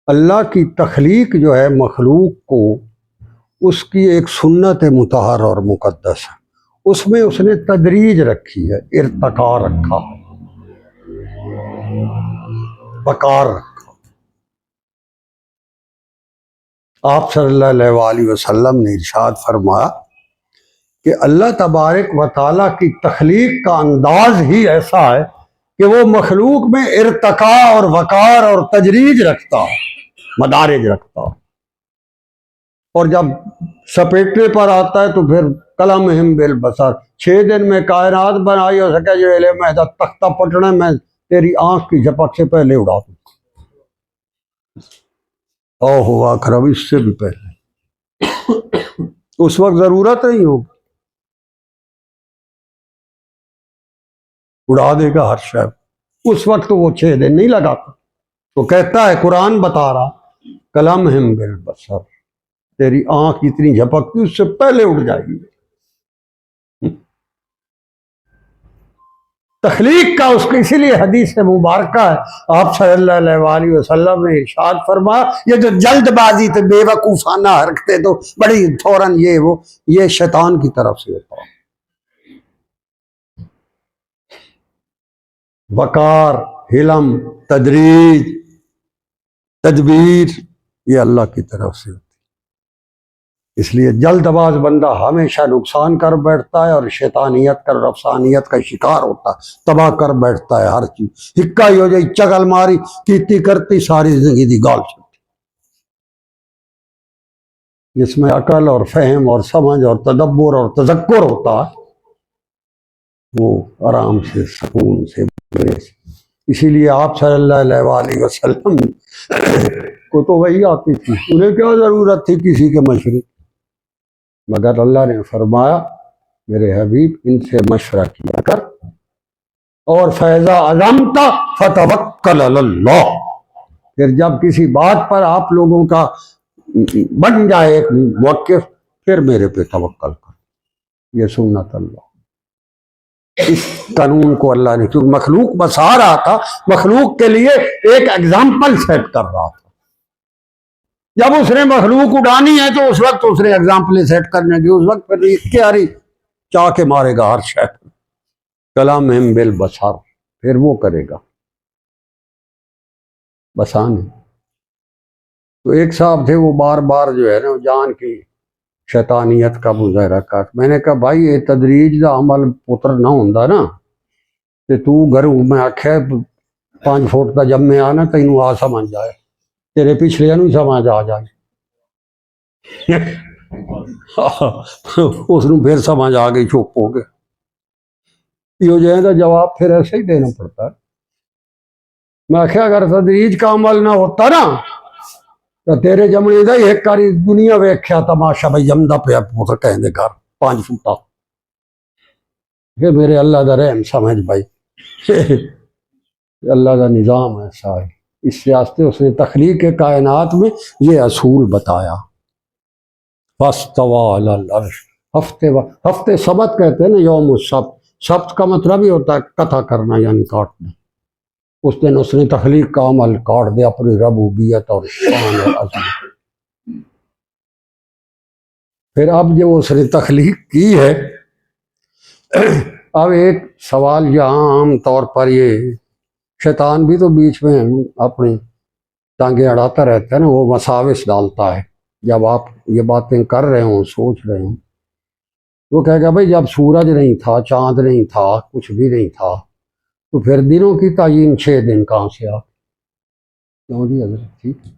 اللہ کی تخلیق جو ہے مخلوق کو، اس کی ایک سنت مطہر اور مقدس ہے، اس میں اس نے تدریج رکھی ہے، ارتقا رکھا، وقار رکھا۔ آپ صلی اللہ علیہ وسلم نے ارشاد فرمایا کہ اللہ تبارک و تعالیٰ کی تخلیق کا انداز ہی ایسا ہے کہ وہ مخلوق میں ارتقا اور وقار اور تجریج رکھتا ہے، مدارج رکھتا ہے، اور جب سپیٹنے پر آتا ہے تو پھر کلمہم بالبصر، 6 دن میں کائنات بنائی ہو سکے جو علم ہے تختہ پٹنے میں تیری آنکھ کی جھپک سے پہلے اڑا دوں، او ہوا کرب اس سے بھی پہلے، اس وقت ضرورت نہیں ہوگی، اڑا دے گا ہر شے۔ اس وقت وہ 6 دن نہیں لگاتا، تو کہتا ہے قرآن بتا رہا کلمہم بالبصر، تیری آنکھ اتنی جھپکتی اس سے پہلے اڑ جائے گی۔ تخلیق کا اس کو اسی لیے حدیث مبارکہ ہے، آپ صلی اللہ علیہ وسلم نے ارشاد فرمایا یہ جو جلد بازی تو بے وقوفانہ حرکتیں تو بڑی فوراً یہ شیطان کی طرف سے ہوتا ہے۔ وقار، حلم، تدریج، تدبیر، یہ اللہ کی طرف سے ہوتی ہے۔ اس لیے جلد باز بندہ ہمیشہ نقصان کر بیٹھتا ہے اور شیطانیت کا، افسانیت کا شکار ہوتا ہے، تباہ کر بیٹھتا ہے ہر چیز، ہکا ہی ہو جائے، چگل ماری کیتی کرتی ساری زندگی دی گال چلتی۔ جس میں عقل اور فہم اور سمجھ اور تدبر اور تذکر ہوتا ہے وہ آرام سے، سکون سے، بے سے۔ اسی لیے آپ صلی اللہ علیہ وسلم کو تو وہی آتی تھی، انہیں کیا ضرورت تھی کسی کے مشورے، مگر اللہ نے فرمایا میرے حبیب ان سے مشورہ کیا کر، اور فیضا عزمت فتوکل علی اللہ، پھر جب کسی بات پر آپ لوگوں کا بن جائے ایک موقف، پھر میرے پہ توکل کر۔ یہ سنت اللہ، اس قانون کو اللہ نے، کیونکہ مخلوق بسا رہا تھا، مخلوق کے لیے ایک ایگزامپل سیٹ کر رہا تھا۔ جب اس نے مخلوق اڑانی ہے تو اس وقت اس نے ایگزامپل سیٹ کرنے کی، اس وقت پھر کیاری چاہ کے مارے گا ہر شے، کلامہم بالبصر، پھر وہ کرے گا بسانے۔ تو ایک صاحب تھے، وہ بار بار جو ہے نا جان کی شیطانیت کا مظاہرہ کر، میں نے کہا بھائی یہ تدریج دا عمل پتر نہ ہوندا نا تے تو گھروں میں آکھے 5 فٹ دا جمے آنا تینوں آ سمجھ جائے، تیرے پچھلے نو سمجھ آ جائے، اس نو پھر سمجھ آ گئی، چپ ہو گیا۔ یہ جو ہے جواب پھر ایسے ہی دینا پڑتا ہے۔ میں کہ اگر تدریج کا عمل نہ ہوتا نا تو تیرے جمنے دا ایک کاری دنیا ویکھیا تماشا بھائی جمدا پیا پتر کہیں دے گھر 5 فٹا، کہ میرے اللہ دا رحم سمجھ بھائی، اللہ کا نظام ایسا ہے۔ اس سیاستے اس نے تخلیق کائنات میں یہ اصول بتایا۔ فاستوى علی العرش، ہفتے سبت کہتے ہیں نا، یوم السبت، سبت کا مطلب ہی ہوتا ہے قطع کرنا، یعنی کاٹنا۔ اس دن اس نے تخلیق کا عمل کاٹ دیا، اپنی ربوبیت اور شان اور عظمت۔ پھر اب جو اس نے تخلیق کی ہے، اب ایک سوال یہاں عام طور پر یہ شیطان بھی تو بیچ میں اپنی ٹانگیں اڑاتا رہتا ہے نا، وہ وساوس ڈالتا ہے۔ جب آپ یہ باتیں کر رہے ہوں، سوچ رہے ہوں، وہ کہے گا بھائی جب سورج نہیں تھا، چاند نہیں تھا، کچھ بھی نہیں تھا، تو پھر دنوں کی تعین 6 دن کہاں سے آ؟ کیوں جی حضرت، ٹھیک ہے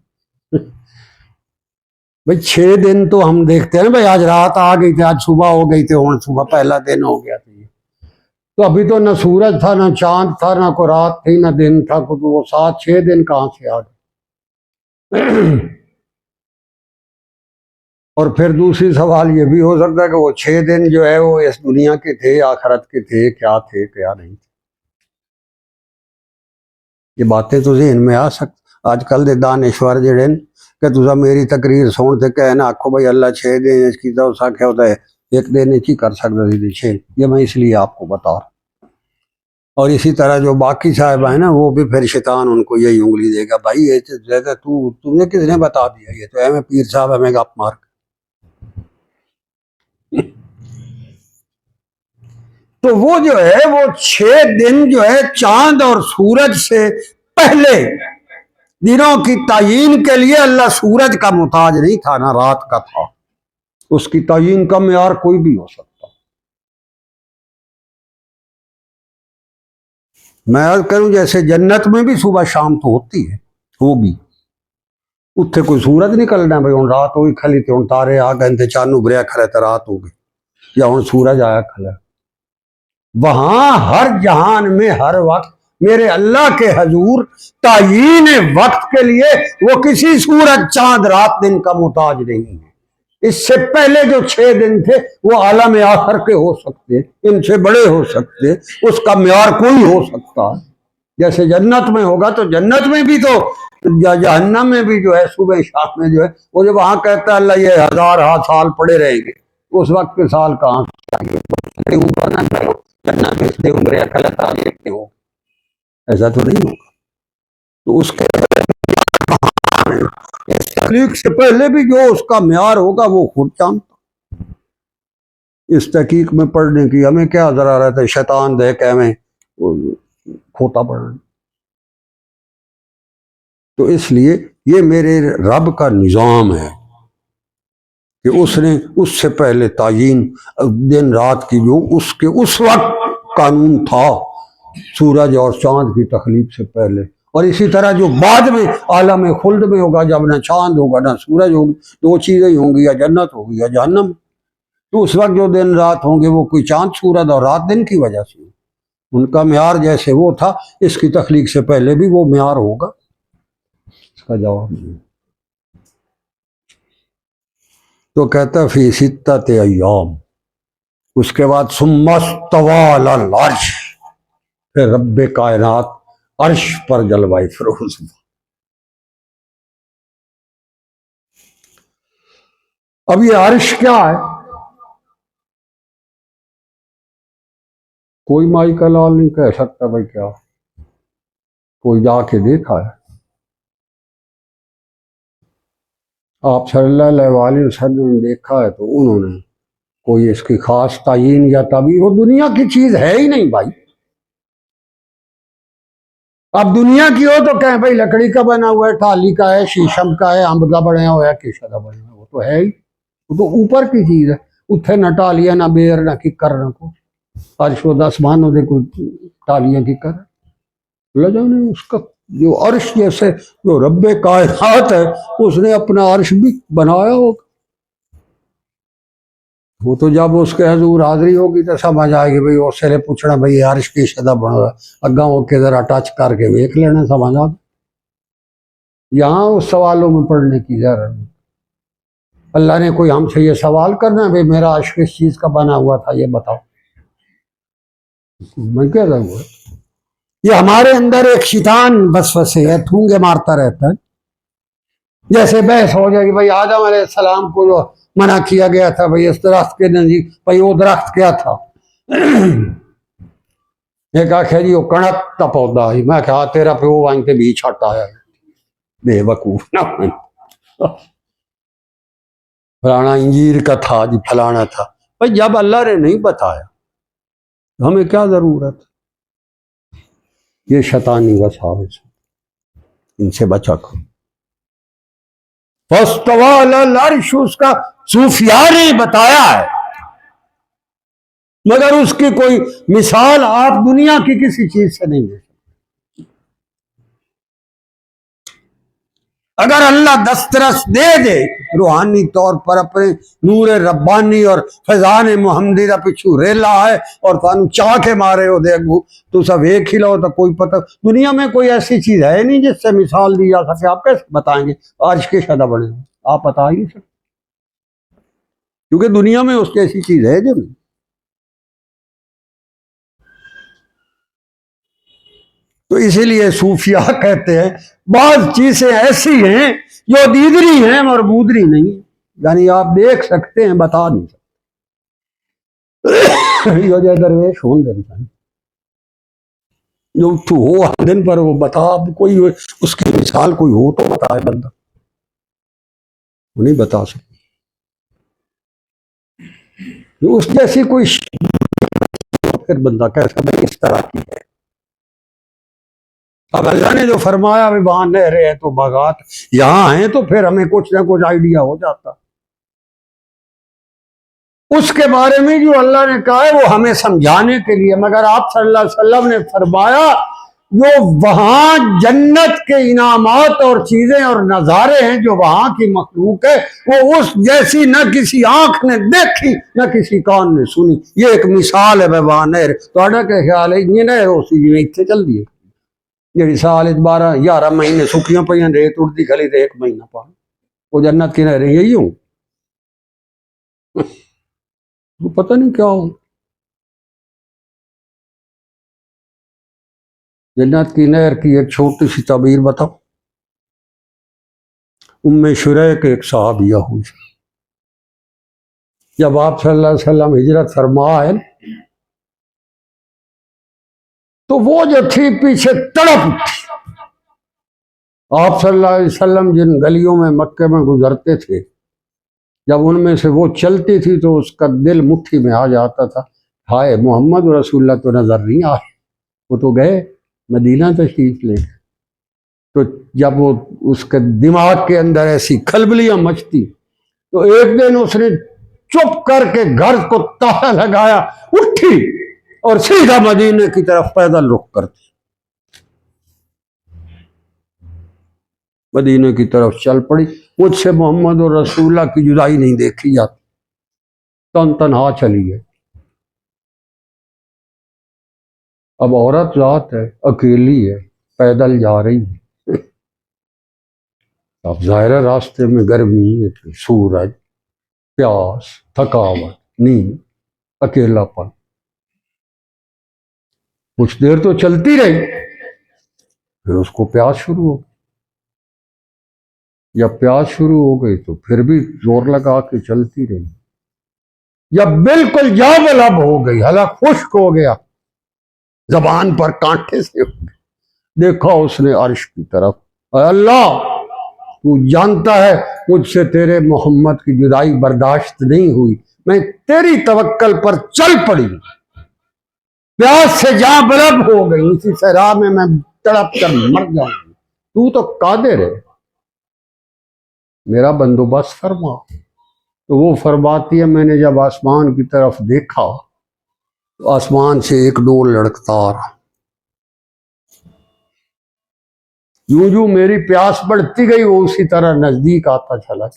بھائی 6 دن تو ہم دیکھتے ہیں نا، بھائی آج رات آ گئی تھی، آج صبح ہو گئی تھی، اور صبح پہلا دن ہو گیا تھا، تو ابھی تو نہ سورج تھا، نہ چاند تھا، نہ کوئی رات تھی، نہ دن تھا، وہ 7-6 دن کہاں سے آ گئے؟ اور پھر دوسری سوال یہ بھی ہو سکتا ہے کہ وہ 6 دن جو ہے وہ اس دنیا کے تھے، آخرت کے تھے، کیا تھے کیا نہیں تھے؟ یہ باتیں تو ذہن میں آ سکتی۔ آج کل دے دانشور جڑے کہ تسا میری تقریر سن تے کہنا آکھو بھائی اللہ 6 دن اس کی تو سا کیا ہوتا ہے ایک دن ہی کر سکتا تھی چھے، یہ میں اس لیے آپ کو بتا رہا ہوں۔ اور اسی طرح جو باقی صاحب ہیں نا، وہ بھی پھر شیطان ان کو یہی انگلی دے گا، بھائی یہ زیادہ تم نے کس نے بتا دیا، یہ تو ہمیں پیر صاحب ہمیں گپ مار۔ تو وہ جو ہے وہ 6 دن جو ہے چاند اور سورج سے پہلے دنوں کی تعیین کے لیے اللہ سورج کا محتاج نہیں تھا، نہ رات کا تھا۔ اس کی تعیین کا معیار کوئی بھی ہو سکتا۔ میں عرض کروں جیسے جنت میں بھی صبح شام تو ہوتی ہے، ہوگی، اتنے کوئی سورج نکلنا بھائی ہوں رات ہوئی کھلی تو ہوں تارے آ گئے تھے چانو بریا کھلے تو رات ہو گئی، یا ہوں سورج آیا کھلا۔ وہاں ہر جہان میں ہر وقت میرے اللہ کے حضور تعیین وقت کے لیے وہ کسی سورج چاند رات دن کا محتاج نہیں ہے۔ اس سے پہلے جو 6 دن تھے وہ عالم آخر کے ہو سکتے، ان سے بڑے ہو سکتے، اس کا معیار کوئی ہو سکتا ہے۔ جیسے جنت میں ہوگا تو جنت میں بھی تو، جہنم میں بھی جو ہے صبح شام میں جو ہے وہ جب وہاں کہتا ہے اللہ یہ 1000 سال پڑے رہیں گے، اس وقت کے سال کہاں ایسا تو نہیں ہوگا۔ تو اس کے تخلیق سے پہلے بھی جو اس کا معیار ہوگا وہ خود جانتا۔ اس تحقیق میں پڑھنے کی ہمیں کیا ذرا رہتا ہے، شیطان دے کے ہمیں کھوتا پڑھنا۔ تو اس لیے یہ میرے رب کا نظام ہے کہ اس نے اس سے پہلے تعیین دن رات کی جو اس کے اس وقت قانون تھا سورج اور چاند کی تخلیق سے پہلے، اور اسی طرح جو بعد میں عالم خلد میں ہوگا جب نہ چاند ہوگا نہ سورج ہوگی، 2 چیزیں ہی ہوں گی، یا جنت ہوگی یا جہنم۔ تو اس وقت جو دن رات ہوں گے وہ کوئی چاند سورج اور رات دن کی وجہ سے، ان کا معیار جیسے وہ تھا اس کی تخلیق سے پہلے بھی وہ معیار ہوگا۔ اس کا جواب نہیں۔ تو کہتا فی 6 ایام، اس کے بعد ثم استوی علی العرش، پھر رب کائنات عرش پر جلوہ فروز۔ اب یہ عرش کیا ہے؟ کوئی مائی کا لال نہیں کہہ سکتا بھائی کیا، کوئی جا کے دیکھا ہے؟ آپ صلی اللہ علیہ وسلم نے دیکھا ہے تو انہوں نے کوئی اس کی خاص تعیین یا تعبیر، وہ دنیا کی چیز ہے ہی نہیں بھائی۔ اب دنیا کی ہو تو کہیں بھائی لکڑی کا بنا ہوا ہے، ٹالی کا ہے، شیشم کا ہے، امب کا بنا ہوا ہے، کیشا کا بنا ہوا، وہ تو ہے ہی، وہ تو اوپر کی چیز ہے۔ اتھے نہ ٹالیاں نہ بیر نہ ککر نہ کو عرش و دسمان دے کوئی ٹالیاں ککر اللہ جانے۔ اس کا جو عرش جیسے جو رب کائنات ہے اس نے اپنا عرش بھی بنایا ہوگا، وہ تو جب اس کے حضور حاضری ہوگی تو سمجھ آئے گی بھائی، اس سے پوچھنا بھائی عرش کی شدہ بنا ہوا اگاں ہو کے ذرا ٹچ کر کے دیکھ لینا، سمجھ آ۔ یہاں اس سوالوں میں پڑھنے کی ضرورت نہیں۔ اللہ نے کوئی ہم سے یہ سوال کرنا بھائی میرا عرش کس چیز کا بنا ہوا تھا یہ بتاؤ، میں کیا ضرورت؟ یہ ہمارے اندر ایک شیطان وسوسے ہے، ٹھونگے مارتا رہتا ہے۔ جیسے بحث ہو جائے گی بھائی آدم علیہ السلام کو جو منع کیا گیا تھا بھئی اس درخت کے نزدیک، بھئی وہ درخت کیا تھا؟ ایک آخر جی وہ کنک کا پودا ہی، میں کہا تیرا پہ وہ وائن تے بھی چھٹ آیا ہے، بے وقوف نہ فلانا انجیر کا تھا جی فلانا تھا۔ بھئی جب اللہ نے نہیں بتایا ہمیں کیا ضرورت؟ یہ شیطانی وساوس، ان سے بچا کرو۔ فاستوی علی العرش اس کا صوفیاء نے بتایا ہے، مگر اس کی کوئی مثال آپ دنیا کی کسی چیز سے نہیں دے سکتے۔ اگر اللہ دسترس دے دے روحانی طور پر اپنے نور ربانی اور فیضان محمدی کا پچھو ریلا ہے اور تانوں چاہ کے مارے ہو دے گو تو سب ایک ہی لو، تو کوئی پتہ دنیا میں کوئی ایسی چیز ہے نہیں جس سے مثال دی جا سکے۔ آپ کیسے بتائیں گے عرش کے شدہ بنے؟ آپ بتا ہی نہیں سکتے، کیونکہ دنیا میں اس کی ایسی چیز ہے جو نہیں۔ تو اسی لیے صوفیاء کہتے ہیں بعض چیزیں ایسی ہیں جو دیدری ہیں اور بودری نہیں، یعنی آپ دیکھ سکتے ہیں بتا نہیں سکتے۔ یہ جو درویش ہوں دن جو تو ہو ہر دن پر وہ بتا، اب کوئی اس کی مثال کوئی ہو تو بتائے بندہ، وہ نہیں بتا سکتا اس جیسی کوئی پھر بندہ کیسا بھائی اس طرح کی ہے۔ اب اللہ نے جو فرمایا بھی وہاں نہریں ہیں تو باغات یہاں ہیں، تو پھر ہمیں کچھ نہ کچھ آئیڈیا ہو جاتا۔ اس کے بارے میں جو اللہ نے کہا ہے وہ ہمیں سمجھانے کے لیے، مگر آپ صلی اللہ علیہ وسلم نے فرمایا جو وہاں جنت کے انعامات اور چیزیں اور نظارے ہیں جو وہاں کی مخلوق ہے، وہ اس جیسی نہ کسی آنکھ نے دیکھی نہ کسی کان نے سنی۔ یہ ایک مثال ہے وہاں نہر۔ تو کیا خیال ہے یہ نہر ہو سی جی اتنے چل دیے جی سال 12-11 مہینے سکیاں پہ ریت اڑتی کھلی تو 1 مہینہ پا وہ جنت کی نہریں یہی ہوں، وہ پتہ نہیں کیا ہو۔ جنت کی نہر کی ایک چھوٹی سی تعبیر بتاؤ۔ ام شریک ایک صحابیہ ہوئی، جب آپ صلی اللہ علیہ وسلم ہجرت فرمائے تو وہ جو تھی پیچھے تڑپ اٹھی۔ آپ صلی اللہ علیہ وسلم جن گلیوں میں مکے میں گزرتے تھے، جب ان میں سے وہ چلتی تھی تو اس کا دل مٹھی میں آ جاتا تھا، ہائے محمد رسول اللہ تو نظر نہیں آئے، وہ تو گئے مدینہ تشریف لے کے۔ تو جب وہ اس کے دماغ کے اندر ایسی کھلبلیاں مچتی تو ایک دن اس نے چپ کر کے گھر کو تالا لگایا، اٹھی اور سیدھا مدینے کی طرف پیدل رخ کرتی، مدینے کی طرف چل پڑی۔ مجھ سے محمد اور رسول اللہ کی جدائی نہیں دیکھی جاتی، تنہا چلی ہے۔ اب عورت ذات ہے، اکیلی ہے، پیدل جا رہی ہے، اب ظاہر راستے میں گرمی، سورج، پیاس، تھکاوٹ، نیند، اکیلا پن، کچھ دیر تو چلتی رہی، پھر اس کو پیاس شروع ہو گئی۔ جب پیاس شروع ہو گئی تو پھر بھی زور لگا کے چلتی رہی، جب بالکل جاب لب ہو گئی، حلق خشک ہو گیا، زبان پر کانٹے سے ہو گئی، دیکھا اس نے عرش کی طرف، اے اللہ تو جانتا ہے مجھ سے تیرے محمد کی جدائی برداشت نہیں ہوئی، میں تیری توکل پر چل پڑی، پیاس سے جاں بلب ہو گئی، اسی صحرا میں میں تڑپ کر مر جاؤں گی، تو تو قادر ہے، میرا بندوبست فرما۔ تو وہ فرماتی ہے میں نے جب آسمان کی طرف دیکھا تو آسمان سے ایک ڈول لڑکتا آ رہا، یوں جو میری پیاس بڑھتی گئی وہ اسی طرح نزدیک آتا چلا،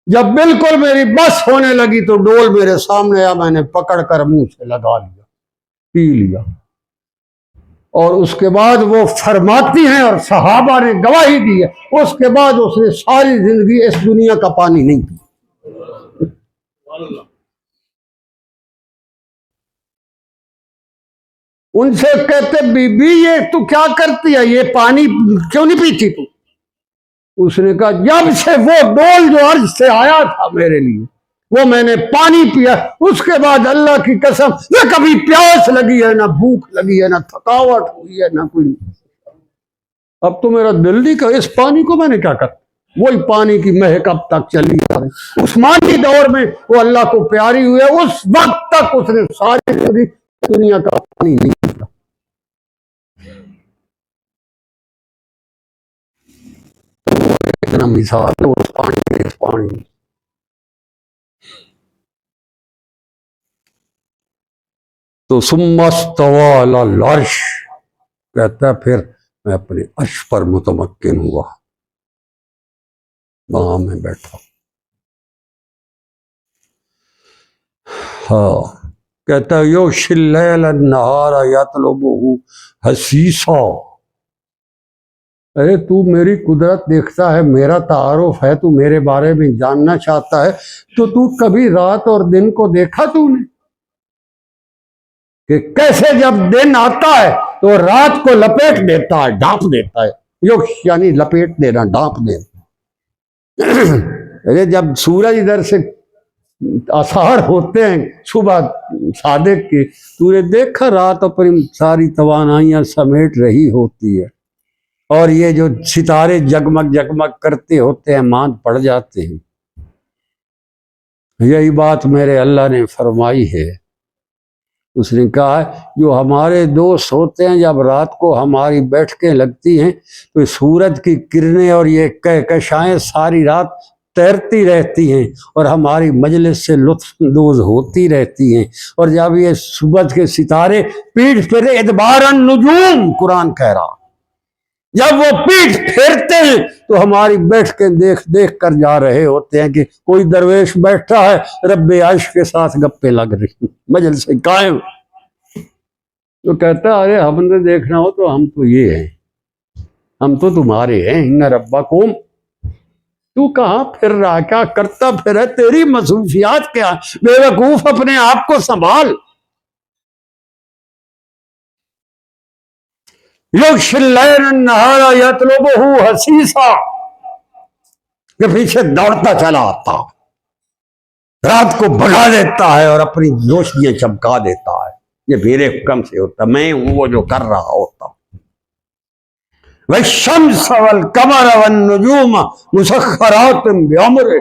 جب بالکل میری بس ہونے لگی تو ڈول میرے سامنے آیا، میں نے پکڑ کر منہ سے لگا لیا، پی لیا۔ اور اس کے بعد وہ فرماتی ہیں اور صحابہ نے گواہی دی ہے، اس کے بعد اس نے ساری زندگی اس دنیا کا پانی نہیں پیا۔ ان سے کہتے بی بی یہ تو کیا کرتی ہے، یہ پانی کیوں نہیں پیتی تو؟ اس نے کہا جب سے وہ ڈول جو عرض سے آیا تھا میرے لیے وہ میں نے پانی پیا، اس کے بعد اللہ کی قسم نہ کبھی پیاس لگی ہے، نہ بھوک لگی ہے، نہ تھکاوٹ ہوئی ہے، نہ کوئی۔ اب تو میرا دل نہیں کہ اس پانی کو میں نے کیا کرتا، وہی پانی کی مہک اب تک چلی آ رہی، عثمانی دور میں وہ اللہ کو پیاری ہوئی ہے، اس وقت تک اس نے ساری دنیا کا پانی نہیں پیا۔ اتنا مثال ہے اس پانی کے، اس پانی۔ تو ثم استوى علی العرش، کہتا ہے پھر میں اپنے عرش پر متمکن ہوا، وہاں میں بیٹھا۔ ہاں کہتا ہے یغشی اللیل النہار یطلبہ حثیثا، ارے تو میری قدرت دیکھتا ہے، میرا تعارف ہے، تو میرے بارے میں جاننا چاہتا ہے، تو کبھی رات اور دن کو دیکھا تو نے کہ کیسے جب دن آتا ہے تو رات کو لپیٹ دیتا ہے، ڈھانپ دیتا ہے، یغش یعنی لپیٹ دینا، ڈھانپ دینا۔ ارے جب سورج ادھر سے آثار ہوتے ہیں صبح صادق کے، تو نے دیکھا رات اپنی ساری توانائیاں سمیٹ رہی ہوتی ہے، اور یہ جو ستارے جگمگ جگمگ کرتے ہوتے ہیں ماند پڑ جاتے ہیں۔ یہی بات میرے اللہ نے فرمائی ہے۔ اس نے کہا جو ہمارے دوست ہوتے ہیں، جب رات کو ہماری بیٹھکیں لگتی ہیں تو سورج کی کرنیں اور یہ کہکشائیں ساری رات تیرتی رہتی ہیں اور ہماری مجلس سے لطف اندوز ہوتی رہتی ہیں، اور جب یہ صبح کے ستارے پیٹھ پھیرے، ادبار النجوم قرآن کہہ رہا، جب وہ پیٹھ پھیرتے ہیں تو ہماری بیٹھ کے دیکھ کر جا رہے ہوتے ہیں کہ کوئی درویش بیٹھا ہے، رب عرش کے ساتھ گپے لگ رہی، مجلس سے قائم۔ تو کہتا ہے ارے ہم نے دیکھنا ہو تو ہم تو یہ ہیں، ہم تو تمہارے ہیں، ان ربکم۔ تو کہاں پھر رہا، کیا کرتا پھر ہے، تیری مصروفیات کیا، بے وقوف اپنے آپ کو سنبھال۔ یغشی اللیل النہار یطلبہ حثیثا، کہ پیچھے دوڑتا چلا آتا، رات کو بھگا دیتا ہے اور اپنی روشنیاں چمکا دیتا ہے۔ یہ میرے حکم سے ہوتا، میں ہوں وہ جو کر رہا ہوتا۔ والشمس والقمر والنجوم مسخرات بامرہ،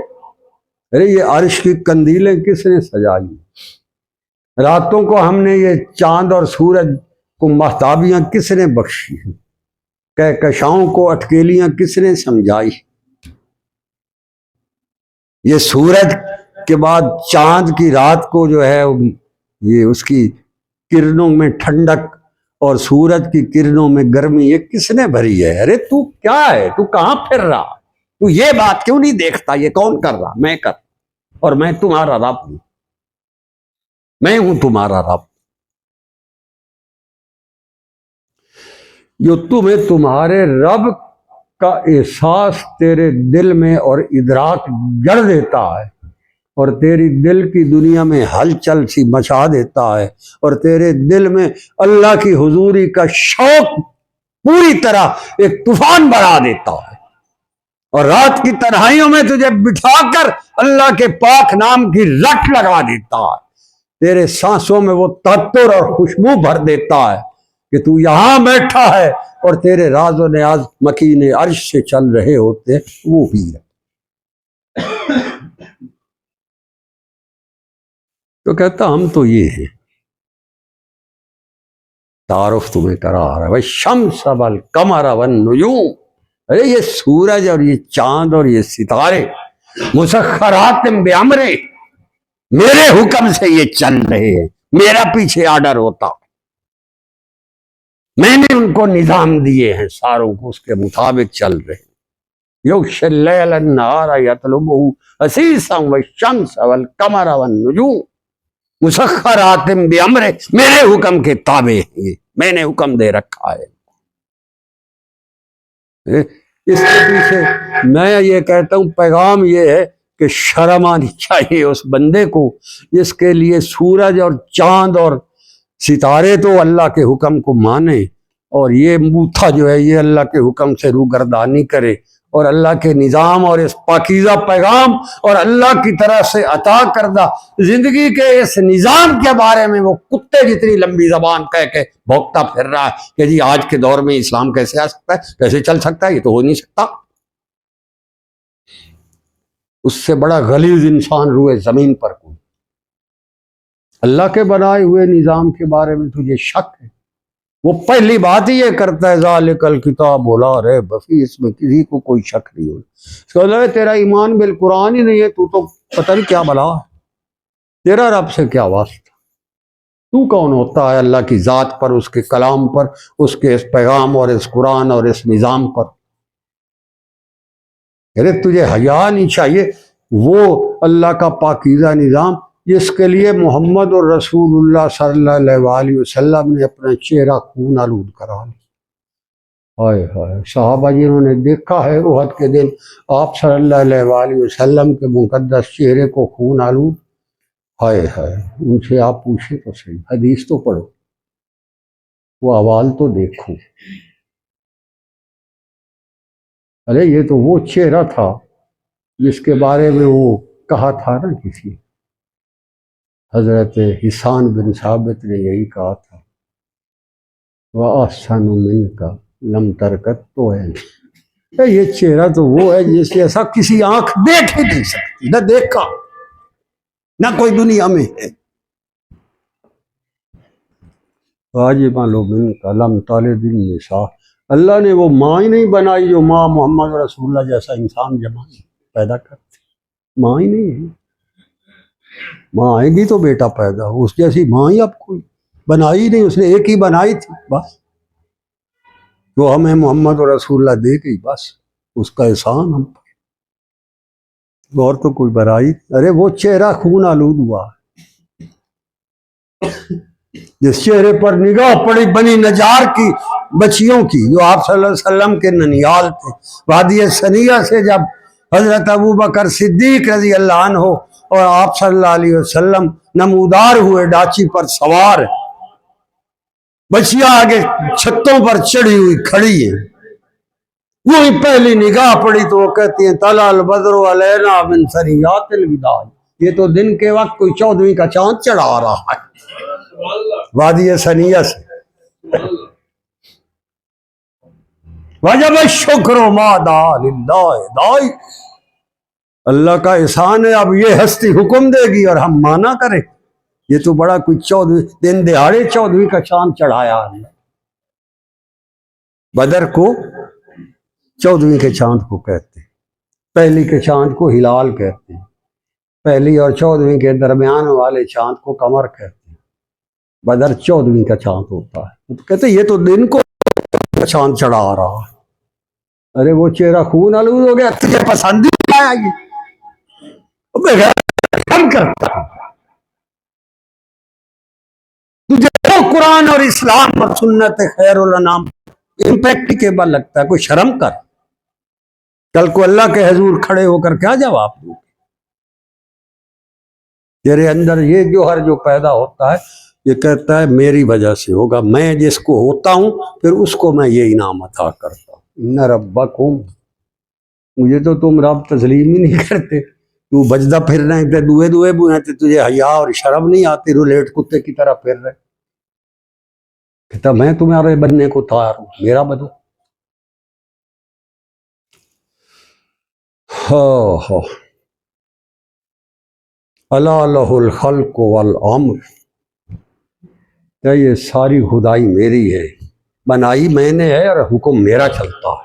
ارے یہ عرش کی قندیلیں کس نے سجائی، راتوں کو ہم نے یہ چاند اور سورج کو مہتابیاں کس نے بخشی، کہکشاؤں کو اٹکیلیاں کس نے سمجھائی۔ یہ سورج کے بعد چاند کی رات کو جو ہے یہ اس کی کرنوں میں ٹھنڈک اور سورج کی کرنوں میں گرمی یہ کس نے بھری ہے۔ ارے تو کیا ہے، تو کہاں پھر رہا، تو یہ بات کیوں نہیں دیکھتا، یہ کون کر رہا، میں کر، اور میں تمہارا رب ہوں، میں ہوں تمہارا رب، جو تمہیں تمہارے رب کا احساس تیرے دل میں اور ادراک جڑ دیتا ہے، اور تیری دل کی دنیا میں ہلچل سی مچا دیتا ہے، اور تیرے دل میں اللہ کی حضوری کا شوق پوری طرح ایک طوفان بڑھا دیتا ہے، اور رات کی تنہائیوں میں تجھے بٹھا کر اللہ کے پاک نام کی رٹ لگا دیتا ہے، تیرے سانسوں میں وہ تعطر اور خوشبو بھر دیتا ہے کہ تو یہاں بیٹھا ہے اور تیرے راز و نیاز مکین عرش سے چل رہے ہوتے ہیں، وہ بھی ہے۔ تو کہتا ہم تو یہ ہیں، تعارف تمہیں کرا رہا ہے، والشمس والقمر والنجوم، ارے یہ سورج اور یہ چاند اور یہ ستارے مسخرات بامرہ، میرے حکم سے یہ چل رہے ہیں، میرا پیچھے آرڈر ہوتا، میں نے ان کو نظام دیے ہیں، ساروں کو اس کے مطابق چل رہے ہیں۔ یغشی اللیل النہار یطلبہ حثیثا والشمس والقمر والنجوم مسخرات بامرہ، میرے حکم کے تابع ہیں، یہ میں نے حکم دے رکھا ہے۔ اس کے پیچھے میں یہ کہتا ہوں پیغام یہ ہے کہ شرم آنی چاہیے اس بندے کو جس کے لیے سورج اور چاند اور ستارے تو اللہ کے حکم کو مانے، اور یہ بوتھا جو ہے یہ اللہ کے حکم سے روگردانی کرے، اور اللہ کے نظام اور اس پاکیزہ پیغام اور اللہ کی طرف سے عطا کردہ زندگی کے اس نظام کے بارے میں وہ کتے جتنی لمبی زبان کہہ کے بھوکتا پھر رہا ہے کہ جی آج کے دور میں اسلام کیسے آ سکتا ہے، کیسے چل سکتا ہے، یہ تو ہو نہیں سکتا۔ اس سے بڑا غلیظ انسان روئے زمین پر کوئی، اللہ کے بنائے ہوئے نظام کے بارے میں تجھے شک ہے، وہ پہلی بات ہی یہ کرتا ہے ذالک الکتاب لا ریب فیہ، اس میں کسی کو کوئی شک نہیں ہوگا۔ اس کا مطلب ہے تیرا ایمان بالقرآن ہی نہیں ہے، تو پتہ نہیں کیا بلا ہے، تیرا رب سے کیا واسطہ، تو کون ہوتا ہے اللہ کی ذات پر، اس کے کلام پر، اس کے اس پیغام اور اس قرآن اور اس نظام پر۔ ارے تجھے حیا نہیں چاہیے وہ اللہ کا پاکیزہ نظام جس کے لیے محمد اور رسول اللہ صلی اللہ علیہ وسلم نے اپنا چہرہ خون آلود کرا لیا۔ ہائے ہائے، صحابہ جنہوں نے دیکھا ہے احد کے دن آپ صلی اللہ علیہ وسلم کے مقدس چہرے کو خون آلود، ہائے ہائے، ان سے آپ پوچھیں تو صحیح، حدیث تو پڑھو، وہ احوال تو دیکھو۔ ارے یہ تو وہ چہرہ تھا جس کے بارے میں وہ کہا تھا نا کسی حضرت حسان بن ثابت نے یہی کہا تھا، وَأَحْسَنُ مِنْكَ لَمْ تَرْكَتْ تو ہے، یہ چہرہ تو وہ ہے جس کے ایسا کسی آنکھ دیکھ ہی نہیں سکتی، نہ دیکھا نہ کوئی دنیا میں ہے۔ واجب مِنْكَ لَمْ تَلِدِ النِّسَاء، اللہ نے وہ ماں ہی نہیں بنائی جو ماں محمد رسول اللہ جیسا انسان پیدا کرتے، ماں ہی نہیں ہے۔ ماں آئے گی تو بیٹا پیدا ہو، اس جیسی ماں ہی اب کوئی بنائی نہیں، اس نے ایک ہی بنائی تھی بس، جو ہمیں محمد رسول اللہ دے گئی، بس اس کا احسان ہم پر، اور تو کوئی برائی۔ ارے وہ چہرہ خون آلود ہوا، جس چہرے پر نگاہ پڑی بنی نجار کی بچیوں کی، جو آپ صلی اللہ علیہ وسلم کے ننیال تھے، وادی ثنیہ سے جب حضرت ابوبکر صدیق رضی اللہ عنہ اور آپ صلی اللہ علیہ وسلم نمودار ہوئے ڈاچی پر سوار، بچیاں آگے چھتوں پر چڑھی ہوئی کھڑی ہیں، وہی پہلی نگاہ پڑی تو وہ کہتی ہیں طلع البدر علینا من ثنیات الوداع، یہ تو دن کے وقت کوئی 14ویں کا چاند چڑھا آ رہا ہے وادی ثنیہ سے۔ وجب الشکر ما دعا للہ داعی، اللہ کا احسان ہے، اب یہ ہستی حکم دے گی اور ہم مانا کریں، یہ تو بڑا کوئی 14 دن دہاڑے 14ویں کا چاند چڑھایا اللہ۔ بدر کو 14ویں کے چاند کو کہتے ہیں، پہلی کے چاند کو ہلال کہتے ہیں، پہلی اور 14ویں کے درمیان والے چاند کو قمر کہتے ہیں، بدر 14ویں کا چاند ہوتا ہے، تو کہتے ہیں یہ تو دن کو چاند چڑھا آ رہا ہے۔ ارے وہ چہرہ خون آلود ہو گیا، تجھے پسند ہی نہیں آیا، یہ میں کرتا ہوں تجھے تو قرآن اور اسلام اور سنت خیر الانام امپریکٹیکیبل لگتا ہے، کوئی شرم کر، کل کو اللہ کے حضور کھڑے ہو کر کیا جواب دوں؟ تیرے اندر یہ جوہر جو پیدا ہوتا ہے، یہ کہتا ہے میری وجہ سے ہوگا، میں جس کو ہوتا ہوں پھر اس کو میں یہ انعام عطا کرتا ہوں۔ ان ربکم، مجھے تو تم رب تسلیم ہی نہیں کرتے، تو بجدہ پھر رہے تھے، دوئے دوئے بوئے تھے، تجھے حیا اور شرم نہیں آتی، رولیٹ کتے کی طرح پھر رہے، کہتا میں تمہارے بننے کو تیار ہوں، میرا بدو۔ الا لہ الخلق والامر، کیا یہ ساری خدائی میری ہے، بنائی میں نے ہے اور حکم میرا چلتا ہے۔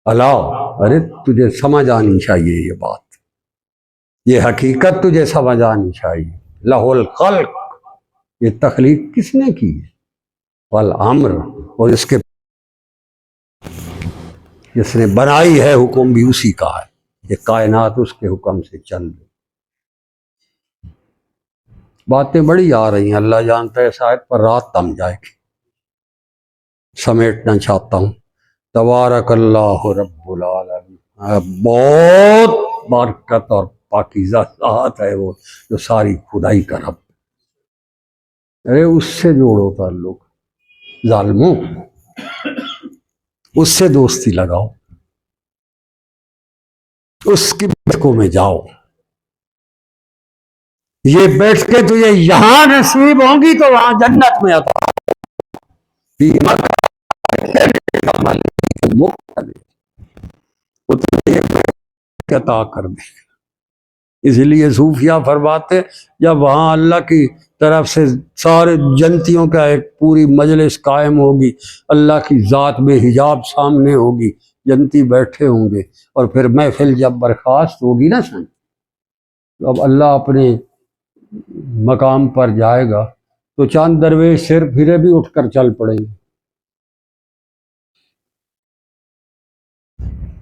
اللہ، ارے تجھے سمجھ آنی چاہیے یہ بات، یہ حقیقت تجھے سمجھ آنی چاہیے۔ لہ الخلق، یہ تخلیق کس نے کی ہے، والامر، اور اس کے جس نے بنائی ہے حکم بھی اسی کا ہے، یہ کائنات اس کے حکم سے چل رہی۔ باتیں بڑی آ رہی ہیں، اللہ جانتا ہے شاید پر رات تم جائے گی، سمیٹنا چاہتا ہوں۔ تبارک اللہ رب العالمین، بہت برکت اور پاکیزہ ذات ہے وہ جو ساری خدائی کا رب۔ ارے اس سے جوڑو تعلق، ظالموں اس سے دوستی لگاؤ، اس کی بیٹھکوں میں جاؤ، یہ بیٹھ کے تجھے یہاں نصیب ہوں گی تو وہاں جنت میں عطا عطا کر دے۔ اس لیے صوفیہ فرماتے جب وہاں اللہ کی طرف سے سارے جنتیوں کا ایک پوری مجلس قائم ہوگی، اللہ کی ذات بے حجاب سامنے ہوگی، جنتی بیٹھے ہوں گے، اور پھر محفل جب برخاست ہوگی نا سن، تو اب اللہ اپنے مقام پر جائے گا تو چاند درویش سر پھرے بھی اٹھ کر چل پڑیں گے،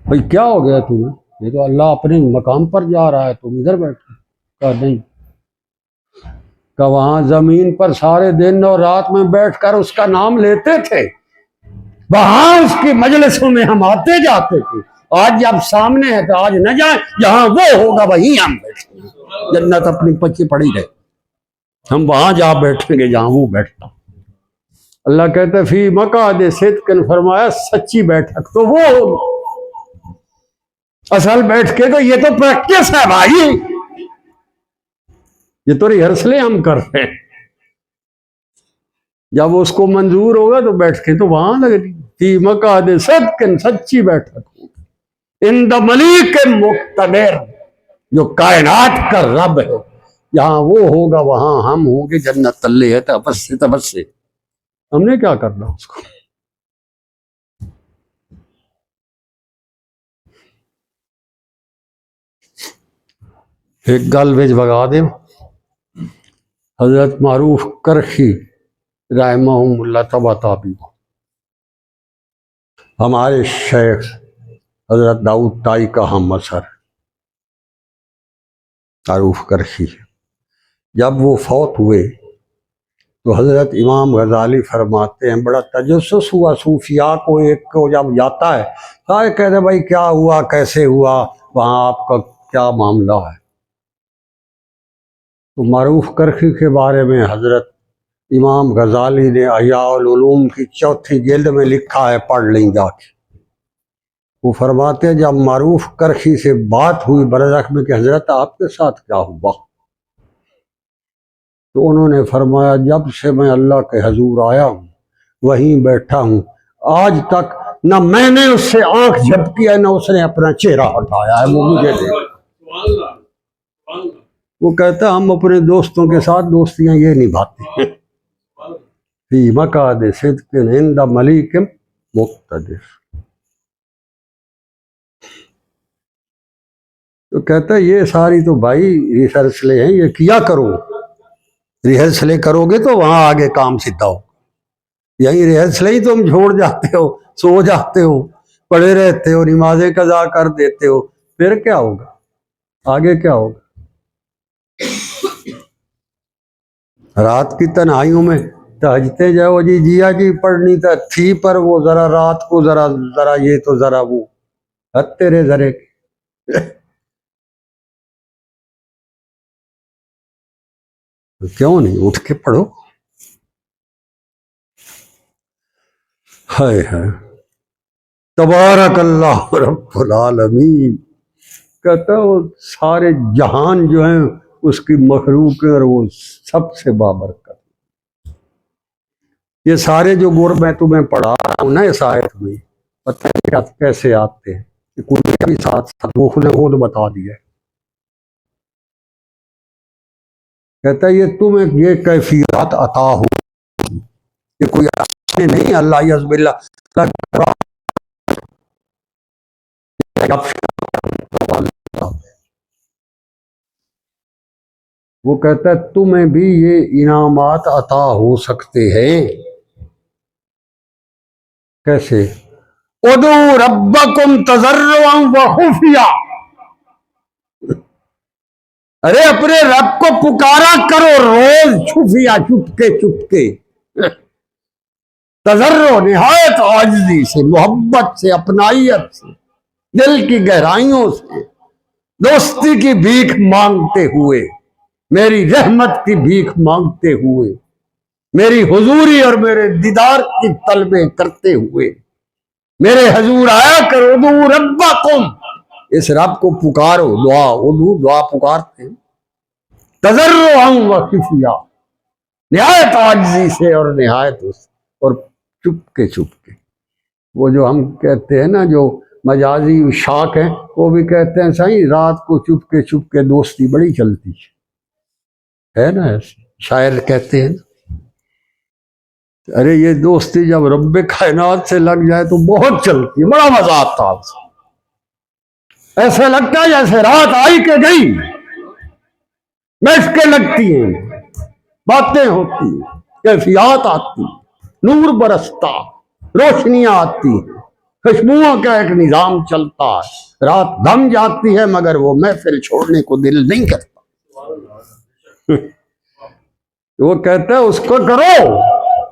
بھئی کیا ہو گیا تمہیں، یہ تو اللہ اپنے مقام پر جا رہا ہے، تم ادھر بیٹھے۔ کہا نہیں، کہ وہاں زمین پر سارے دن اور رات میں بیٹھ کر اس کا نام لیتے تھے، وہاں اس کی مجلسوں میں ہم آتے جاتے تھے، آج جب سامنے ہے تو آج نہ جائیں، جہاں وہ ہوگا وہیں ہم بیٹھیں گے، جنت اپنی پچی پڑی رہے، ہم وہاں جا بیٹھیں گے جہاں وہ بیٹھتا۔ اللہ کہتے فی مقعد صدق، فرمایا سچی بیٹھک تو وہ ہوگی، اصل بیٹھ کے تو یہ تو پریکٹس ہے بھائی، یہ تو ریہرسلیں ہم کر رہے ہیں. جب اس کو منظور ہوگا تو بیٹھ کے تو وہاں لگنی فی مقعد صدق، سچی بیٹھک ہوگی عند ملیک مقتدر، جو کائنات کا رب ہے. جہاں وہ ہوگا وہاں ہم ہوں گے جنت تلے ہے تبس سے. ہم نے کیا کرنا اس کو. ایک گل بچ بگا دیں، حضرت معروف کرخی رحمہم اللہ تبا تابی، ہمارے شیخ حضرت داؤد تائی کا ہم اثر معروف کرخی، جب وہ فوت ہوئے تو حضرت امام غزالی فرماتے ہیں بڑا تجسس ہوا صوفیاء کو، ایک کو جب جاتا ہے سارے کہتے ہیں بھائی کیا ہوا، کیسے ہوا، وہاں آپ کا کیا معاملہ ہے. تو معروف کرخی کے بارے میں حضرت امام غزالی نے احیاء العلوم کی 4 جلد میں لکھا ہے، پڑھ لیں جا کے. وہ فرماتے ہیں جب معروف کرخی سے بات ہوئی برزخ میں کہ حضرت آپ کے ساتھ کیا ہوا، تو انہوں نے فرمایا جب سے میں اللہ کے حضور آیا ہوں وہیں بیٹھا ہوں، آج تک نہ میں نے اس سے آنکھ جھپکی ہے نہ اس نے اپنا چہرہ ہٹایا ہے. وہ مجھے دے وہ کہتا ہم اپنے دوستوں کے ساتھ دوستیاں یہ نبھاتے ہیں فی مقعد صدق عند ملیک مقتدر. تو کہتا ہے یہ ساری تو بھائی ریہرسلیں ہیں، یہ کیا کرو. ریہرسلیں کرو گے تو وہاں آگے کام سیدھا ہو. یہی ریہرسلیں ہی تم چھوڑ جاتے ہو، سو جاتے ہو، پڑے رہتے ہو، نمازیں قضا کر دیتے ہو، پھر کیا ہوگا، آگے کیا ہوگا. رات کی تنہائیوں میں تہجتے جاؤ جی جیا جی پڑھنی تھی، پر وہ ذرا رات کو ذرا یہ تو ذرا وہ حد تیرے ذرے کیوں نہیں اٹھ کے پڑھو. ہائے ہائے تبارک اللہ رب العالمین. کہتا وہ سارے جہان جو ہیں اس کی مخلوق ہیں اور وہ سب سے بابرکت. یہ سارے جو گر میں تمہیں پڑھا رہا ہوں نا اس آیت میں، پتہ ہے کیسے آتے ہیں، کوئی بھی ساتھ ساتھ وہ خود بتا دیا. کہتا ہے یہ تمہیں یہ کیفیات عطا ہو، یہ کوئی نہیں اللہ عز باللہ. وہ کہتا ہے تمہیں بھی یہ انعامات عطا ہو سکتے ہیں. کیسے؟ ادعوا ربکم تضرعا وخفیا، ارے اپنے رب کو پکارا کرو روز چھپیا، چپ کے تضرع نہایت عاجزی سے، محبت سے، اپنائیت سے، دل کی گہرائیوں سے، دوستی کی بھیک مانگتے ہوئے، میری رحمت کی بھیک مانگتے ہوئے، میری حضوری اور میرے دیدار کی طلبیں کرتے ہوئے میرے حضور آیا کرو. ادعوا ربکم، اس رب کو پکارو. دعا پکارتے ہیں تضرعا وخفیا، نہایت عاجزی سے اور نہایت اور چپ کے. وہ جو ہم کہتے ہیں نا جو مجازی شاک ہیں وہ بھی کہتے ہیں صحیح رات کو چپ کے دوستی بڑی چلتی ہے نا، ایسے شاعر کہتے ہیں ارے یہ دوستی جب رب کائنات سے لگ جائے تو بہت چلتی ہے، بڑا مزہ آتا ہے. ایسا لگتا ہے جیسے رات آئی کہ گئی، مشقیں لگتی ہیں، باتیں ہوتی ہیں، کیفیات آتی، نور برستا، روشنیاں آتی ہیں، خوشبوؤں کا ایک نظام چلتا ہے. رات دم جاتی ہے مگر وہ محفل چھوڑنے کو دل نہیں کرتا. وہ کہتا ہے اس کو کرو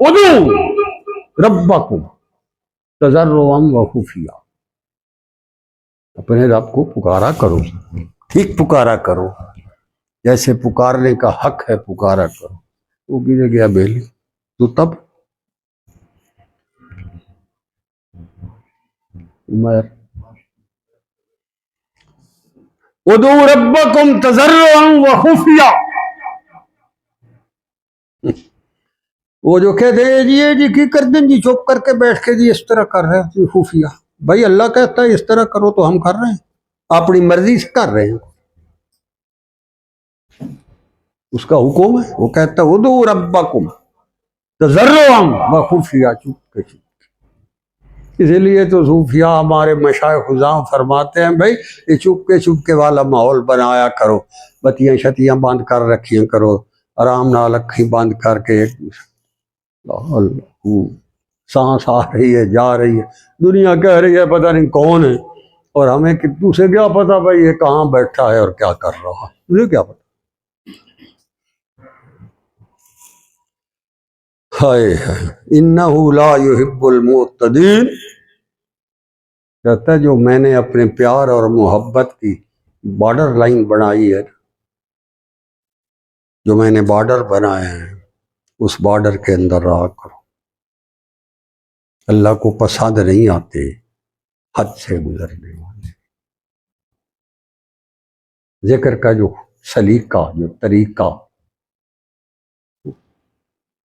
ادعوا ربکم تضرعا وخفیا، اپنے رب کو پکارا کرو، ٹھیک پکارا کرو، جیسے پکارنے کا حق ہے پکارا کرو. وہ گرے گیا بیلی تو تب ادعوا ربکم تضرعا وخفیا وہ جو کہتے ہیں جی کی کر دیں جی چپ کر کے بیٹھ کے جی اس طرح کر رہے ہیں خفیہ. بھائی اللہ کہتا ہے اس طرح کرو تو ہم کر رہے ہیں, اپنی مرضی سے کر رہے ہیں, اس کا حکم ہے. وہ کہتا ہے ادعوا ربکم تضرعا وخفیہ, چپ کے. اسی لیے تو صوفیاء ہمارے مشائخ خزاں فرماتے ہیں بھائی یہ چپ کے والا ماحول بنایا کرو, بتیاں شتیاں بند کر رکھیاں کرو, آرام نال اکھیں بند کر کے سانس آ رہی ہے جا رہی ہے, دنیا کہہ رہی ہے پتہ نہیں کون ہے, اور ہمیں اسے کیا پتا بھائی یہ کہاں بیٹھا ہے اور کیا کر رہا ہے, مجھے کیا پتا. ہائے انہ لا یحب المعتدین, کہتا ہے جو میں نے اپنے پیار اور محبت کی بارڈر لائن بنائی ہے, جو میں نے بارڈر بنائے ہیں اس بارڈر کے اندر رہا کرو. اللہ کو پسند نہیں آتے حد سے گزرنے والے. ذکر کا جو سلیقہ, جو طریقہ,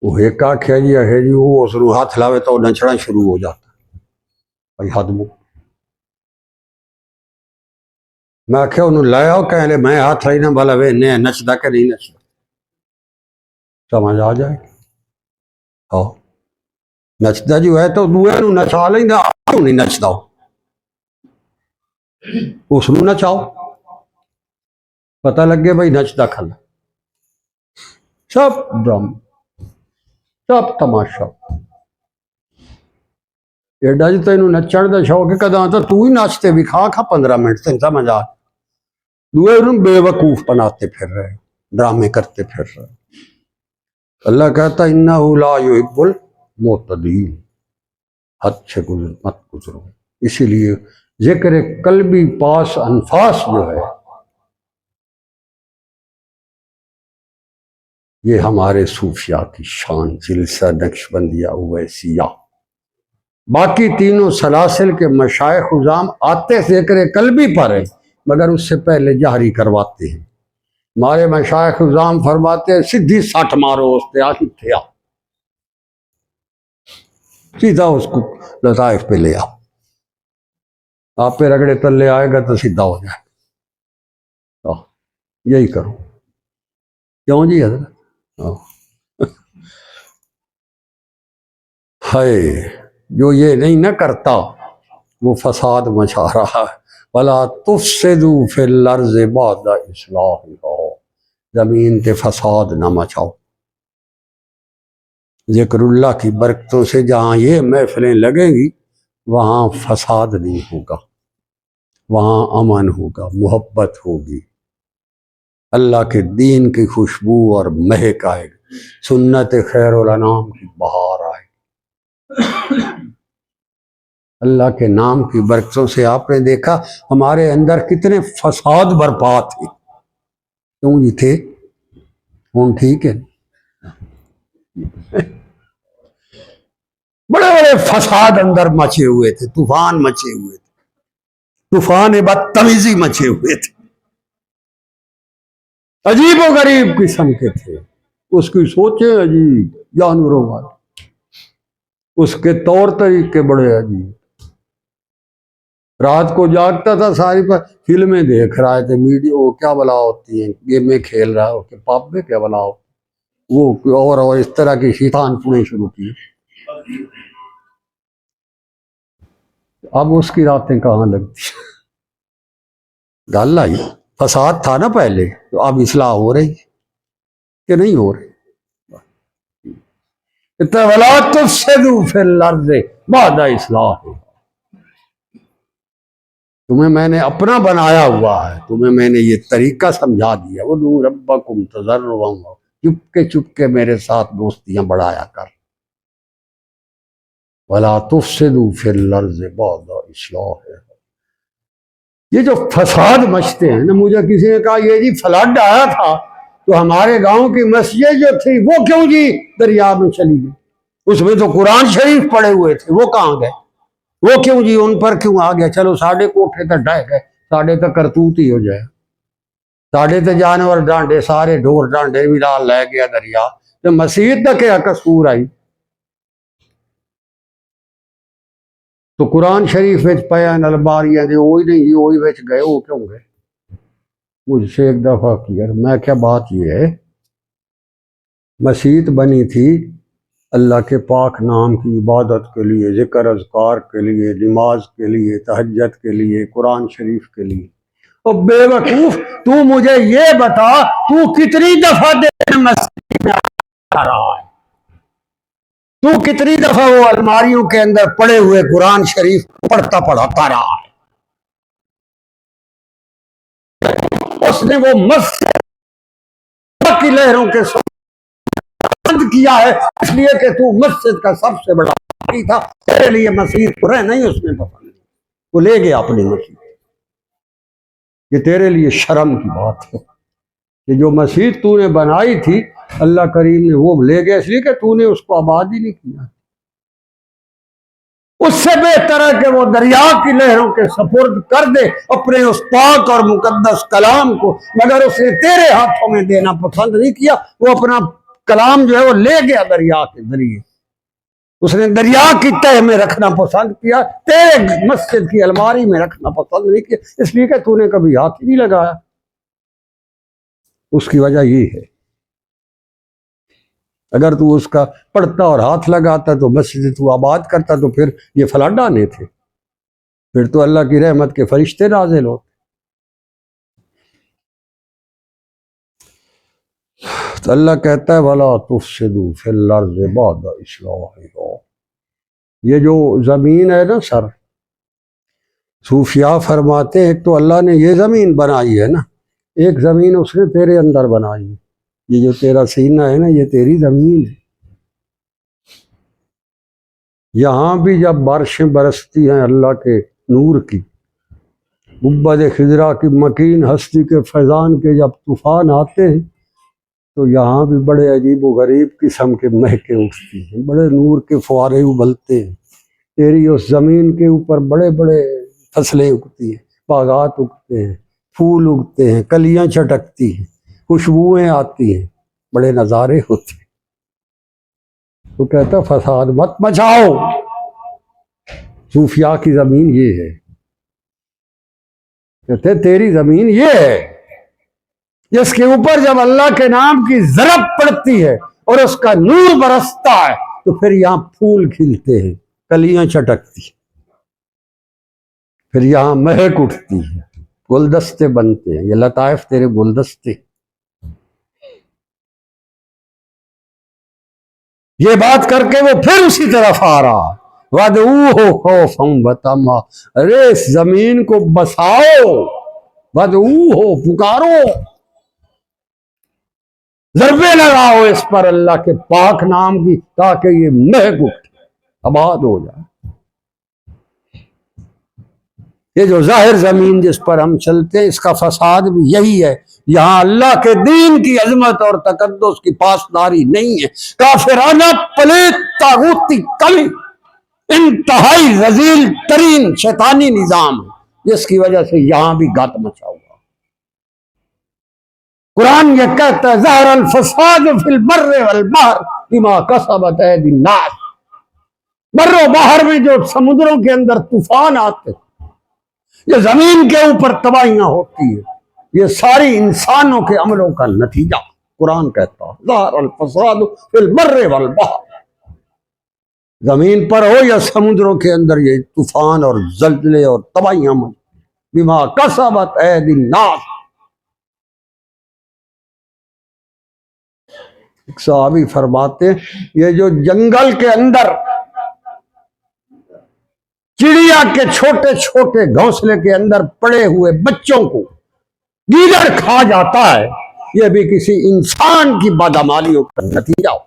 وہ ایک آنکھ ہے جی وہ اس کو ہاتھ لاوے تو نچڑا شروع ہو جاتا ہے. بھائی حد مو میں آخیا انہوں لایا کہہ لے میں ہاتھ لائی نہ بھلا وے نچدا کہ نہیں نچدا, سمجھ آ جائے گی. ہاں نچدا جو ہے تو دوے نو نچا لینا, کیوں نہیں نچدا, اس نو نچاؤ, پتہ لگے بھائی نچدا کھلا. سب ڈرام, سب تماشا. ایڈا جی تینوں نچن دا شوق ہے کداں تو ہی نچتے بھی کھا 15 منٹ تین سمجھ آ. دوے انہوں بے وقوف بناتے پھر رہے, ڈرامے کرتے پھر رہے. اللہ کہتا انہ لا یحب المعتدین, حد سے مت گزرو. اسی لیے ذکر قلبی پاس انفاس جو ہے یہ ہمارے صوفیاء کی شان, جلسہ نقشبندیہ اویسیہ. باقی تینوں سلاسل کے مشائخ خزام آتے ذکر قلبی پر ہیں مگر اس سے پہلے جہری کرواتے ہیں. ہمارے مشائخ خزام فرماتے ہیں سیدھی سٹ مارو اس پہ آتی تھے, سیدھا اس کو لطائف پہ لے آؤ, آپ پہ رگڑے تلے آئے گا تو سیدھا ہو جائے. یہی کرو. کیوں جی حضرت؟ ہے جو یہ نہیں نہ کرتا وہ فساد مچا رہا ہے. وَلَا تُفْسِدُوا فِي الْأَرْضِ بَعْدَ إِصْلَاحِهَا, زمین پہ فساد نہ مچاؤ. ذکر اللہ کی برکتوں سے جہاں یہ محفلیں لگیں گی وہاں فساد نہیں ہوگا, وہاں امن ہوگا, محبت ہوگی, اللہ کے دین کی خوشبو اور مہک آئے گی, سنت خیر الانام کی بہار آئے گی. اللہ کے نام کی برکتوں سے آپ نے دیکھا ہمارے اندر کتنے فساد برپا تھے, کیوں جی تھے, ہوں ٹھیک ہے, بڑے بڑے فساد اندر مچے ہوئے تھے, طوفان مچے ہوئے تھے, طوفان بدتمیزی مچے ہوئے تھے, عجیب و غریب قسم کے تھے. اس کی سوچیں عجیب جانوروں والے, اس کے طور طریقے بڑے عجیب. رات کو جاگتا تھا ساری پر فلمیں دیکھ رہے تھے, میڈیا وہ کیا بلا ہوتی ہیں, گیمیں کھیل رہا ہو کہ پاپ میں کیا بلا ہوتی, وہ اور اس طرح کی شیطان پونے شروع کی. اب اس کی راتیں کہاں لگتی, گل آئی. فساد تھا نا پہلے, تو اب اصلاح ہو رہی کہ نہیں ہو رہی. وَلَا تُفْسِدُوا فِي الْأَرْضِ بَعْدَ إِصْلَاحِهَا, تمہیں میں نے اپنا بنایا ہوا ہے, تمہیں میں نے یہ طریقہ سمجھا دیا. ادعوا ربکم تضرعا, چپ کے میرے ساتھ دوستیاں بڑھایا کر. وَلَا تُفْسِدُوا فِي الْأَرْضِ بَعْدَ إِصْلَاحِهَا. یہ جو فساد مچتے ہیں نا, مجھے کسی نے کہا یہ جی فلڈ آیا تھا تو ہمارے گاؤں کی مسجد جو تھی وہ کیوں جی دریا میں چلی گئی, اس میں تو قرآن شریف پڑے ہوئے تھے, وہ کہاں گئے, وہ کیوں جی ان پر کیوں آ گیا. چلو ساڑھے کوٹھے تک ڈھہ گئے, ساڑھے تک کرتوت ہی ہو جائے, ساڑھے تک جانور ڈانڈے, سارے ڈھور ڈانڈے بھی لے گیا دریا, تو مسیح دا کیا قصور آئی؟ تو قرآن شریف وچ پیا نلباریاں دے وہی نہیں وہی وچ گئے، وہ کیوں گئے؟ مجھ سے ایک دفعہ کیا، میں کیا بات یہ ہے، مسجد بنی تھی اللہ کے پاک نام کی عبادت کے لیے، ذکر اذکار کے لیے، نماز کے لیے، تہجد کے لیے، قرآن شریف کے لیے۔ اور بے وقوف، تو مجھے یہ بتا تو کتنی دفعہ مسجد میں آ رہا ہے؟ تو کتنی دفعہ وہ الماریوں کے اندر پڑے ہوئے قرآن شریف پڑھاتا رہا ہے؟ اس نے وہ مسجد کی لہروں کے بند کیا ہے، اس لیے کہ تو مسجد کا سب سے بڑا تھا، تیرے لیے مسجد کو رہنا ہی اس نے پسند، وہ لے گیا اپنی مسجد۔ یہ تیرے لیے شرم کی بات ہے کہ جو مسجد تو نے بنائی تھی اللہ کریم نے وہ لے گیا، اس لیے کہ تو نے اس کو آباد ہی نہیں کیا۔ اس سے بہتر ہے کہ وہ دریا کی لہروں کے سپرد کر دے اپنے اس پاک اور مقدس کلام کو، مگر اس نے تیرے ہاتھوں میں دینا پسند نہیں کیا، وہ اپنا کلام جو ہے وہ لے گیا دریا کے ذریعے، اس نے دریا کی تہ میں رکھنا پسند کیا، تیرے مسجد کی الماری میں رکھنا پسند نہیں کیا، اس لیے کہ تو نے کبھی ہاتھ ہی نہیں لگایا۔ اس کی وجہ یہ ہے، اگر تو اس کا پڑھتا اور ہاتھ لگاتا تو مسجد تو آباد کرتا تو پھر یہ فلاڈانے تھے، پھر تو اللہ کی رحمت کے فرشتے نازل ہوتے۔ تو اللہ کہتا ہے وَلَا تُفْسِدُوا فِي الْأَرْضِ بَعْدَ إِصْلَاحِهَا۔ یہ جو زمین ہے نا سر، صوفیاء فرماتے ہیں ایک تو اللہ نے یہ زمین بنائی ہے نا، ایک زمین اس نے تیرے اندر بنائی ہے، یہ جو تیرا سینہ ہے نا یہ تیری زمین ہے۔ یہاں بھی جب بارشیں برستی ہیں اللہ کے نور کی، گنبد خضرا کی مکین ہستی کے فیضان کے جب طوفان آتے ہیں تو یہاں بھی بڑے عجیب و غریب قسم کے مہکیں اٹھتی ہیں، بڑے نور کے فوارے ابلتے ہیں، تیری اس زمین کے اوپر بڑے بڑے فصلیں اگتی ہیں، باغات اگتے ہیں، پھول اگتے ہیں، کلیاں چھٹکتی ہیں، خوشبوئیں آتی ہیں، بڑے نظارے ہوتے ہیں۔ تو کہتا فساد مت مچاؤ، صوفیاء کی زمین یہ ہے، کہتے تیری زمین یہ ہے جس کے اوپر جب اللہ کے نام کی ضرب پڑتی ہے اور اس کا نور برستا ہے تو پھر یہاں پھول کھلتے ہیں، کلیاں چھٹکتی ہیں، پھر یہاں مہک اٹھتی ہے، گلدستے بنتے ہیں، یہ لطائف تیرے گلدستے۔ یہ بات کر کے وہ پھر اسی طرف آ رہا، وَادْعُوهُ خَوْفًا وَطَمَعًا، ارے اس زمین کو بساؤ، وَادْعُوهُ پکارو، ضربے لگاؤ اس پر اللہ کے پاک نام کی تاکہ یہ مہک اٹھے، آباد ہو جائے۔ یہ جو ظاہر زمین جس پر ہم چلتے ہیں اس کا فساد بھی یہی ہے، یہاں اللہ کے دین کی عظمت اور تقدس کی پاسداری نہیں ہے، کافرانہ پلیت طاغوتی کمی انتہائی رذیل ترین شیطانی نظام ہے، جس کی وجہ سے یہاں بھی گات مچا ہوا۔ قرآن یہ کہتا ہے ظہر الفساد فی البر والبحر بما کسبت ایدی الناس، بر و بحر میں جو سمندروں کے اندر طوفان آتے، یہ زمین کے اوپر تباہیاں ہوتی ہیں، یہ ساری انسانوں کے عملوں کا نتیجہ۔ قرآن کہتا ہے ظہر الفساد فی البر والبحر، زمین پر ہو یا سمندروں کے اندر یہ طوفان اور زلزلے اور تباہیاں بما کسبت ایدی الناس۔ ایک صحابی فرماتے ہیں یہ جو جنگل کے اندر چڑیا کے چھوٹے چھوٹے گھونسلے کے اندر پڑے ہوئے بچوں کو گیدڑ کھا جاتا ہے، یہ بھی کسی انسان کی بدعمالیوں کا نتیجہ ہو۔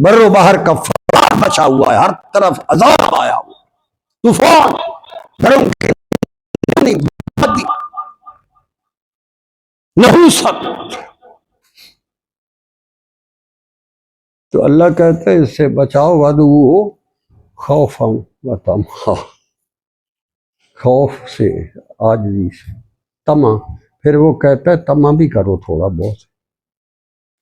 بر و بحر کا فساد مچا ہوا ہے، ہر طرف عذاب آیا ہوا، طوفان، گھروں کے نحوست۔ تو اللہ کہتا ہے اس سے بچاؤ، وَادْعُوهُ خَوْفًا وَطَمَعًا، خوف سے، عاجزی سے، طمع، پھر وہ کہتا ہے طمع بھی کرو تھوڑا بہت،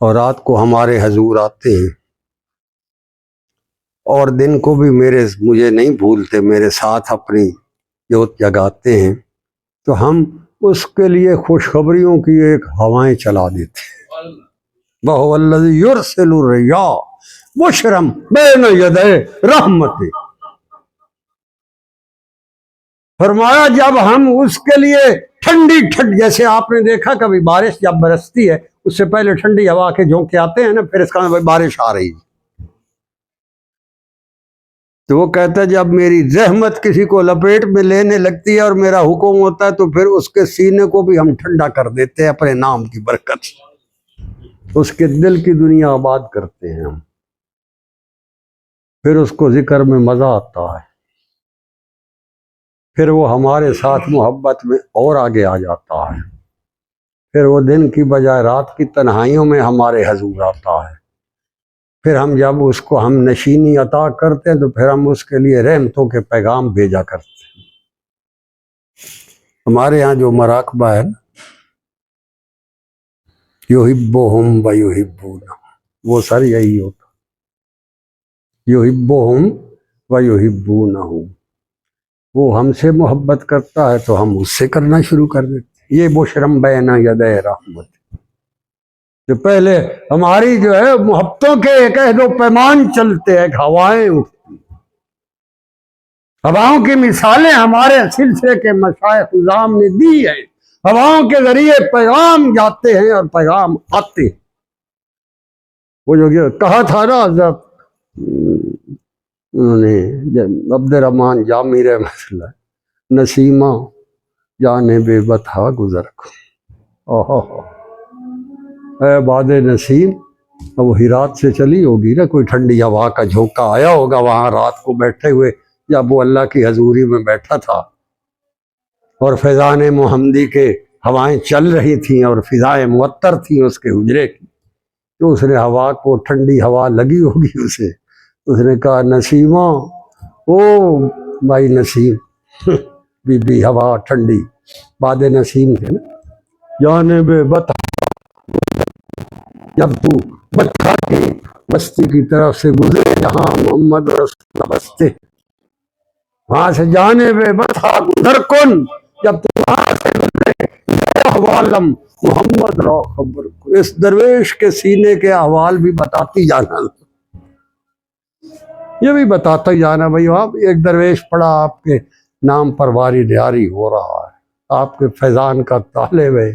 اور رات کو ہمارے حضور آتے ہیں اور دن کو بھی مجھے نہیں بھولتے، میرے ساتھ اپنی جوت جگاتے ہیں، تو ہم اس کے لیے خوشخبریوں کی ایک ہوائیں چلا دیتے ہیں۔ وَهُوَ الَّذِي يُرْسِلُ الرِّيَاحَ بُشْرًا بَيْنَ يَدَيْ رَحْمَتِهِ۔ فرمایا جب ہم اس کے لیے ٹھنڈی جیسے آپ نے دیکھا کبھی بارش جب برستی ہے اس سے پہلے ٹھنڈی ہوا کے جھونکے آتے ہیں نا، پھر اس کا بارش آ رہی ہے، تو وہ کہتا ہے جب میری رحمت کسی کو لپیٹ میں لینے لگتی ہے اور میرا حکم ہوتا ہے تو پھر اس کے سینے کو بھی ہم ٹھنڈا کر دیتے ہیں اپنے نام کی برکت سے، اس کے دل کی دنیا آباد کرتے ہیں ہم، پھر اس کو ذکر میں مزہ آتا ہے، پھر وہ ہمارے ساتھ محبت میں اور آگے آ جاتا ہے، پھر وہ دن کی بجائے رات کی تنہائیوں میں ہمارے حضور آتا ہے، پھر ہم جب اس کو ہم نشینی عطا کرتے ہیں تو پھر ہم اس کے لیے رحمتوں کے پیغام بھیجا کرتے ہیں۔ ہمارے ہاں جو مراقبہ ہے نا، یحبہم و یحبونہ، وہ سر یہی ہوتا، یحبہم و یحبونہ، وہ ہم سے محبت کرتا ہے تو ہم اس سے کرنا شروع کر دیتے ہیں۔ یہ بشرم بین یدی رحمت، جو پہلے ہماری جو ہے محبتوں کے ایک عہد و پیمان چلتے ہیں، ہوائیں اٹھتی، ہواؤں کی مثالیں ہمارے سلسلے کے مشائخ نظام نے دی ہیں، ہواؤں کے ذریعے پیغام جاتے ہیں اور پیغام آتے ہیں۔ وہ جو کہا تھا نا حضرت انہوں نے عبد الرحمن جامی رحمۃ اللہ، نسیمہ جانب بطحا گزر کو، اے باد نسیم، وہ ہرات سے چلی ہوگی نا، کوئی ٹھنڈی ہوا کا جھونکا آیا ہوگا وہاں رات کو بیٹھے ہوئے جب وہ اللہ کی حضوری میں بیٹھا تھا اور فیضان محمدی کے ہوائیں چل رہی تھیں اور فضائیں معطر تھیں اس کے حجرے کی، تو اس نے ہوا کو ٹھنڈی ہوا لگی ہوگی اسے، اس نے کہا نسیمہ، او بھائی نسیم، بی بی ہوا ٹھنڈی، باد نسیم تھے نا، جانب بطحا، جب تو بطحا کی بستی کی طرف سے گزرے جہاں محمد رسول اللہ بستے، وہاں سے جانب بطحا گزر کن، جب تو وہاں سے گزرے احوالم محمد را خبر کو، اس درویش کے سینے کے احوال بھی بتاتی جانا، یہ بھی بتاتا ہی جانا، بھائی آپ ایک درویش پڑا آپ کے نام پر واری دیاری ہو رہا ہے، آپ کے فیضان کا طالب ہے،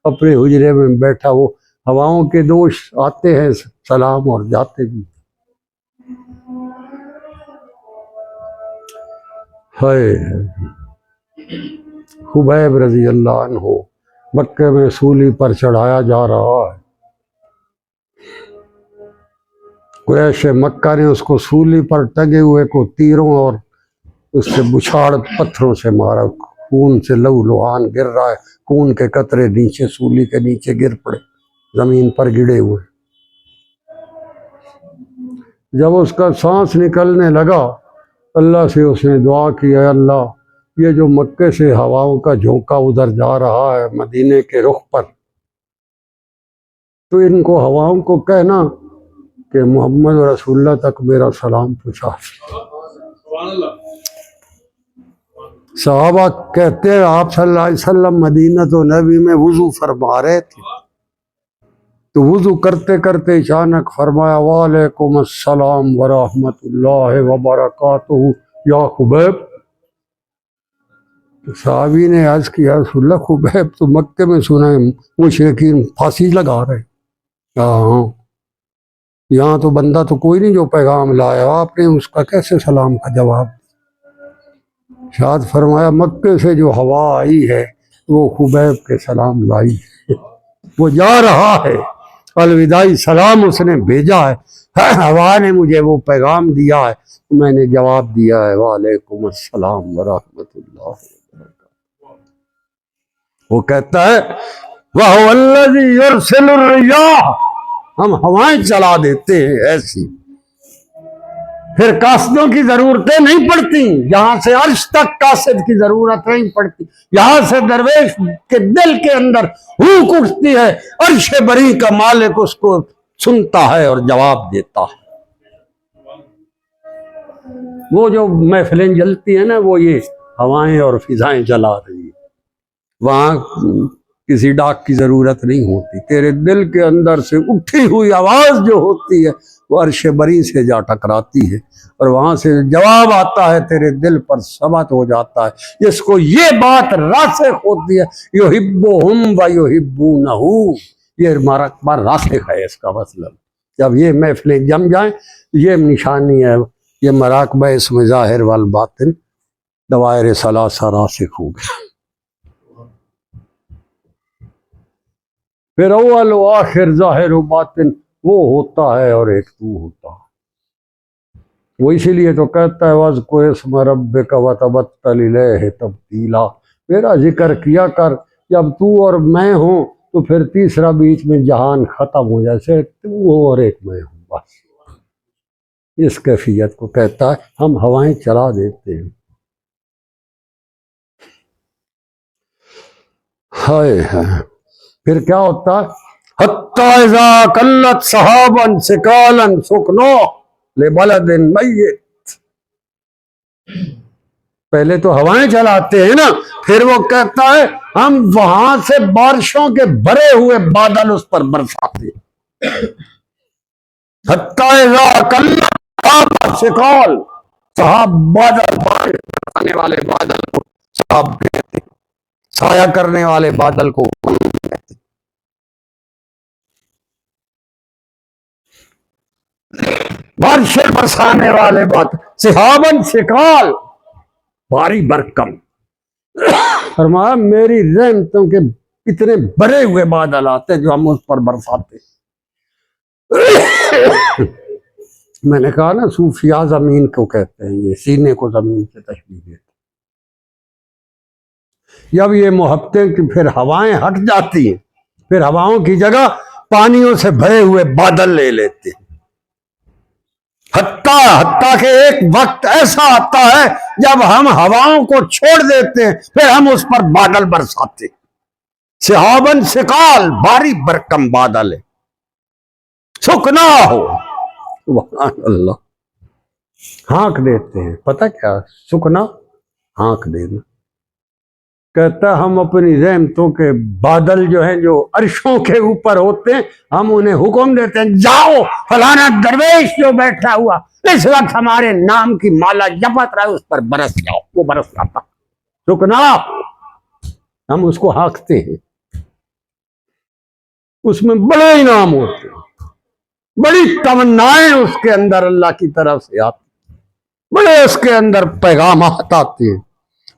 اپنے حجرے میں بیٹھا، وہ ہواؤں کے دوش آتے ہیں سلام اور جاتے بھی، ہے خبیب رضی اللہ عنہ مکے میں سولی پر چڑھایا جا رہا ہے، قریش مکہ نے اس کو سولی پر ٹنگے ہوئے کو تیروں اور اس سے بچھاڑ پتھروں سے مارا، خون سے لہو لہان گر رہا ہے، خون کے قطرے نیچے سولی کے نیچے گر پڑے، زمین پر گڑے ہوئے، جب اس کا سانس نکلنے لگا اللہ سے اس نے دعا کی، اے اللہ یہ جو مکے سے ہواؤں کا جھونکا ادھر جا رہا ہے مدینے کے رخ پر، تو ان کو ہواؤں کو کہنا کہ محمد رسول اللہ تک میرا سلام پہنچا۔ صحابہ کہتے ہیں آپ صلی اللہ علیہ وسلم مدینہ تو نبی میں وضو فرما رہے تھے، تو وضو کرتے کرتے اچانک فرمایا وعلیکم السلام ورحمۃ اللہ وبرکاتہ یا خبیب، صحابی نے عرض کیا رسول اللہ خبیب تو مکے میں سنا ہے مشرکین پھانسی لگا رہے، ہاں یہاں تو بندہ تو کوئی نہیں جو پیغام لایا، آپ نے اس کا کیسے سلام کا جواب؟ شاد فرمایا مکے سے جو ہوا آئی ہے وہ خبیب کے سلام لائی ہے، وہ جا رہا ہے، الوداعی سلام اس نے بھیجا ہے، ہوا نے مجھے وہ پیغام دیا ہے، میں نے جواب دیا ہے وعلیکم السلام ورحمۃ اللہ وبرکاتہ۔ وہ کہتا ہے وَهُوَ الَّذِي يُرْسِلُ الرِّيَاحَ، ہم ہوائیں چلا دیتے ہیں ایسی، پھر قاصدوں کی ضرورتیں نہیں پڑتی، یہاں سے عرش تک قاصد کی ضرورت نہیں پڑتی، یہاں سے درویش کے دل کے اندر ہوک اٹھتی ہے، عرش بری کا مالک اس کو سنتا ہے اور جواب دیتا ہے۔ وہ جو محفلیں جلتی ہیں نا، وہ یہ ہوائیں اور فضائیں جلا رہی ہیں، وہاں کسی ڈاک کی ضرورت نہیں ہوتی، تیرے دل کے اندر سے اٹھی ہوئی آواز جو ہوتی ہے وہ عرش بری سے جا ٹکراتی ہے، اور وہاں سے جواب آتا ہے، تیرے دل پر ثبت ہو جاتا ہے، جس کو یہ بات راسخ ہوتی ہے، یحبہم و یحبونہ، یہ مراقبہ راسخ ہے۔ اس کا مطلب جب یہ محفلیں جم جائیں، یہ نشانی ہے، یہ مراقبہ اسم ظاہر والباطن دوائر ثلاثہ راسخ ہو گئے۔ پھر اول و آخر ظاہر و باطن وہ ہوتا ہے اور ایک تو ہوتا ہے۔ وہ اسی لیے تو کہتا ہے وَاذْكُرِ اسْمَ رَبِّكَ وَتَبَتَّلْ إِلَيْهِ تَبْتِيلًا، میرا ذکر کیا کر، جب تو اور میں ہوں تو پھر تیسرا بیچ میں جہان ختم ہو جائے، تو اور ایک میں ہوں، بس اس کیفیت کو کہتا ہے۔ ہم ہوائیں چلا دیتے ہیں، ہائے ہائے، پھر کیا ہوتا ہے؟ حَتَّى إِذَا قَلَّتْ سَحَابًا ثِقَالًا سُقْنَاهُ لِبَلَدٍ مَيِّتٍ، پہلے تو ہوائیں چلاتے ہیں نا، پھر وہ کہتا ہے ہم وہاں سے بارشوں کے بھرے ہوئے بادل اس پر برساتے ہیں۔ حَتَّى إِذَا قَلَّتْ سَحَابًا ثِقَال، سحاب بادل، بارش برسانے والے بادل کو سحاب کہتے ہیں، سایہ کرنے والے بادل کو کہتے ہیں۔ بارشیں برسانے والے بادل، سحاباً ثقال، بھاری برکم، فرمایا میری رحمتوں کے اتنے بھرے ہوئے بادل آتے جو ہم اس پر برساتے۔ میں نے کہا نا صوفیاء زمین کو کہتے ہیں، یہ سینے کو زمین سے تشبیہ دیتے۔ جب یہ محبتیں کہ پھر ہوائیں ہٹ جاتی ہیں، پھر ہواؤں کی جگہ پانیوں سے بھرے ہوئے بادل لے لیتے ہیں، حتیٰ کہ ایک وقت ایسا آتا ہے جب ہم ہواؤں کو چھوڑ دیتے ہیں، پھر ہم اس پر بادل برساتے ہیں۔ سحاباً ثقال، بھاری برکم بادل ہے، سکنا ہو، سبحان اللہ، ہانک دیتے ہیں۔ پتہ کیا سکنا؟ ہانک دینا۔ کہتا ہے ہم اپنی رحمتوں کے بادل جو ہیں، جو عرشوں کے اوپر ہوتے ہیں، ہم انہیں حکم دیتے ہیں جاؤ فلانا درویش جو بیٹھا ہوا اس وقت ہمارے نام کی مالا جپت رہا ہے، اس پر برس جاؤ، وہ برس جاتا۔ رکنا، ہم اس کو ہانکتے ہیں، اس میں بڑے انعام ہوتے ہیں، بڑی تمنائیں اس کے اندر اللہ کی طرف سے آتی، بڑے اس کے اندر پیغامات آتے ہیں،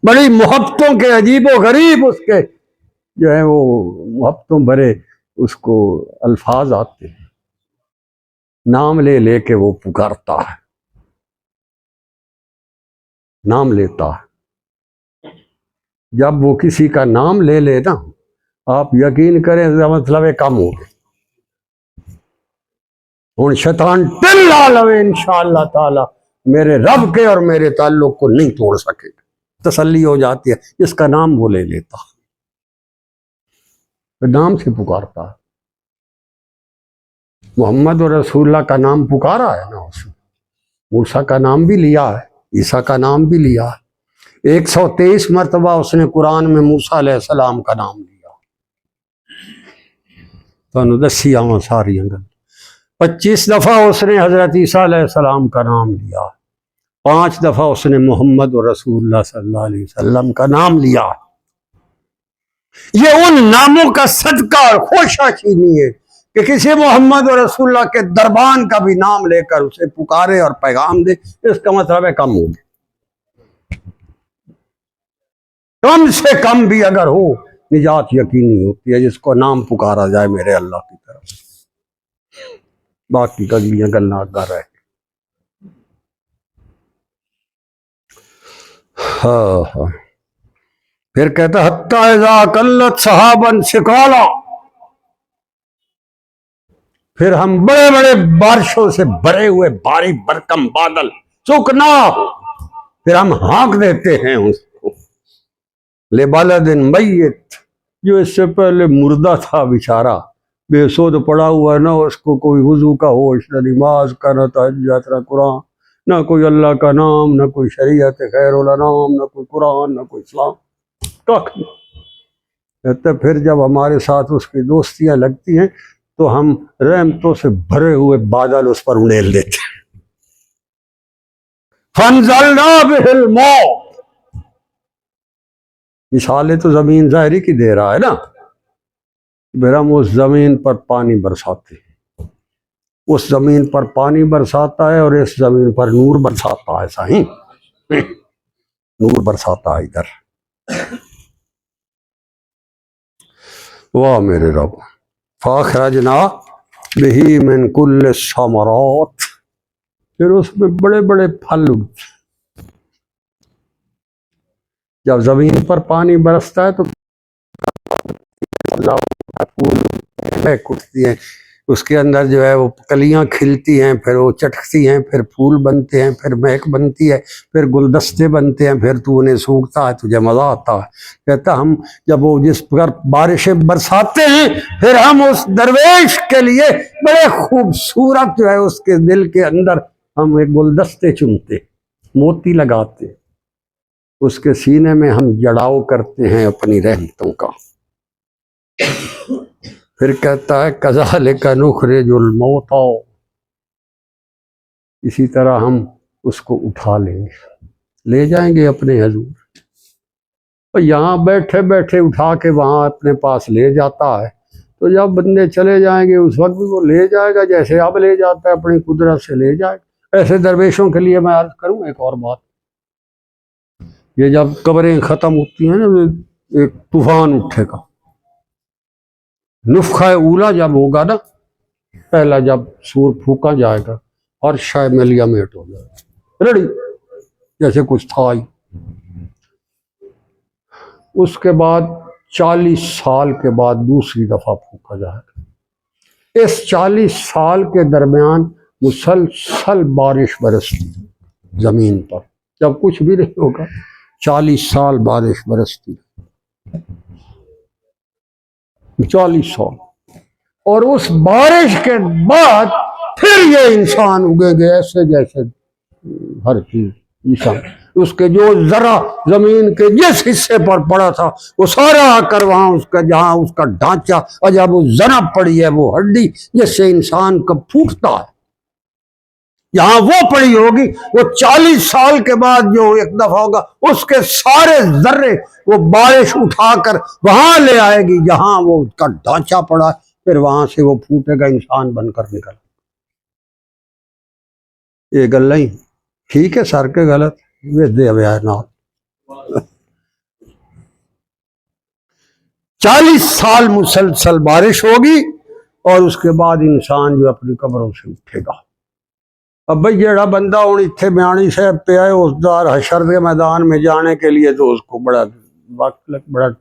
بڑی محبتوں کے عجیب و غریب اس کے جو ہے وہ محبتوں بھرے اس کو الفاظ آتے ہیں، نام لے لے کے وہ پکارتا ہے، نام لیتا ہے۔ جب وہ کسی کا نام لے لے نا، آپ یقین کریں مطلب ہے کم ہو گئے، ہوں شیطان ٹلا لو انشاءاللہ تعالی میرے رب کے اور میرے تعلق کو نہیں توڑ سکے گا، تسلی ہو جاتی ہے، اس کا نام وہ لے لیتا، نام سے پکارتا ہے۔ محمد رسول اللہ کا نام پکارا ہے نا اس نے، موسیٰ کا نام بھی لیا ہے، عیسیٰ کا نام بھی لیا ہے، 123 مرتبہ اس نے قرآن میں موسیٰ علیہ السلام کا نام لیا، تو دسی آواں ساری گل، 25 دفعہ اس نے حضرت عیسیٰ علیہ السلام کا نام لیا، 5 دفعہ اس نے محمد رسول اللہ صلی اللہ علیہ وسلم کا نام لیا۔ یہ ان ناموں کا صدقہ اور خوشہ چینی ہے کہ کسی محمد رسول اللہ کے دربان کا بھی نام لے کر اسے پکارے اور پیغام دے، اس کا مطلب ہے کم ہوگی، کم سے کم بھی اگر ہو نجات یقینی ہوتی ہے جس کو نام پکارا جائے میرے اللہ کی طرف، باقی کگلیاں گلنا آگا رہے۔ ہاں پھر کہتا حتیٰ اذا قلت سحاباً ثقالا، پھر ہم بڑے بڑے بارشوں سے بھرے ہوئے بھاری برکم بادل سکنا، پھر ہم ہانک دیتے ہیں اس کو، لبلد میت، جو اس سے پہلے مردہ تھا بیچارہ، بے سود پڑا ہوا، نہ اس کو کوئی وضو کا ہوش، نہ نماز کا، نہ تہجد، نہ قرآن، نہ کوئی اللہ کا نام، نہ کوئی شریعت خیر الانام، نہ کوئی قرآن، نہ کوئی اسلام، کخ نہیں۔ کہتے پھر جب ہمارے ساتھ اس کی دوستیاں لگتی ہیں تو ہم رحمتوں سے بھرے ہوئے بادل اس پر انڈیل دیتے ہیں۔ فَانزَلْنَا بِهِ الْمَاءَ، مثالیں تو زمین ظاہری کی دے رہا ہے نا، پھر ہم اس زمین پر پانی برساتے ہیں، اس زمین پر پانی برساتا ہے اور اس زمین پر نور برساتا ہے، صحیح نور برساتا ہے ادھر۔ واہ میرے رب، فَأَخْرَجْنَا بِهِ مِنْ كُلِّ الثَّمَرَاتِ، پھر اس میں بڑے بڑے پھل اگتے۔ جب زمین پر پانی برستا ہے تو پھول اٹھتی ہیں، اس کے اندر جو ہے وہ کلیاں کھلتی ہیں، پھر وہ چٹکتی ہیں، پھر پھول بنتے ہیں، پھر مہک بنتی ہے، پھر گلدستے بنتے ہیں، پھر تو انہیں سونگھتا ہے، تجھے مزہ آتا ہے۔ کہتا ہم جب وہ جس پر بارشیں برساتے ہیں پھر ہم اس درویش کے لیے بڑے خوبصورت جو ہے اس کے دل کے اندر ہم ایک گلدستے چنتے، موتی لگاتے، اس کے سینے میں ہم جڑاؤ کرتے ہیں اپنی رحمتوں کا۔ پھر کہتا ہے کذالک نخرج الموتیٰ، اسی طرح ہم اس کو اٹھا لیں گے، لے جائیں گے اپنے حضور۔ اور یہاں بیٹھے بیٹھے اٹھا کے وہاں اپنے پاس لے جاتا ہے، تو جب بندے چلے جائیں گے اس وقت بھی وہ لے جائے گا، جیسے اب لے جاتا ہے اپنی قدرت سے لے جائے گا۔ ایسے درویشوں کے لیے میں عرض کروں ایک اور بات، یہ جب قبریں ختم ہوتی ہیں نا، ایک طوفان اٹھے گا، نفخہ اولا جب ہوگا نا، پہلا جب سور پھونکا جائے گا اور شے ملیا میٹ ہو جائے گا، ریڈی جیسے کچھ تھا ہی۔ اس کے بعد 40 سال کے بعد دوسری دفعہ پھونکا جائے گا۔ اس 40 سال کے درمیان مسلسل بارش برستی زمین پر، جب کچھ بھی نہیں ہوگا 40 سال بارش برستی، 40 سال، اور اس بارش کے بعد پھر یہ انسان اگیں گے ایسے جیسے ہر چیز انسان، اس کے جو ذرا زمین کے جس حصے پر پڑا تھا وہ سارا آ کر وہاں اس کا جہاں اس کا ڈھانچہ اور جب وہ ذرا پڑی ہے وہ ہڈی جس سے انسان کا پھوٹتا ہے، جہاں وہ پڑی ہوگی وہ 40 سال کے بعد جو ایک دفعہ ہوگا اس کے سارے ذرے وہ بارش اٹھا کر وہاں لے آئے گی جہاں وہ اس کا ڈھانچہ پڑا، پھر وہاں سے وہ پھوٹے گا، انسان بن کر نکل۔ یہ گل نہیں ٹھیک ہے، سر کے غلط دے 40 سال مسلسل بارش ہوگی اور اس کے بعد انسان جو اپنی قبروں سے اٹھے گا۔ اب بھئی جیڑا بندہ ہوں اتھے میانی صاحب پہ آئے اس دار حشر کے میدان میں جانے کے لیے تو اس کو بڑا وقت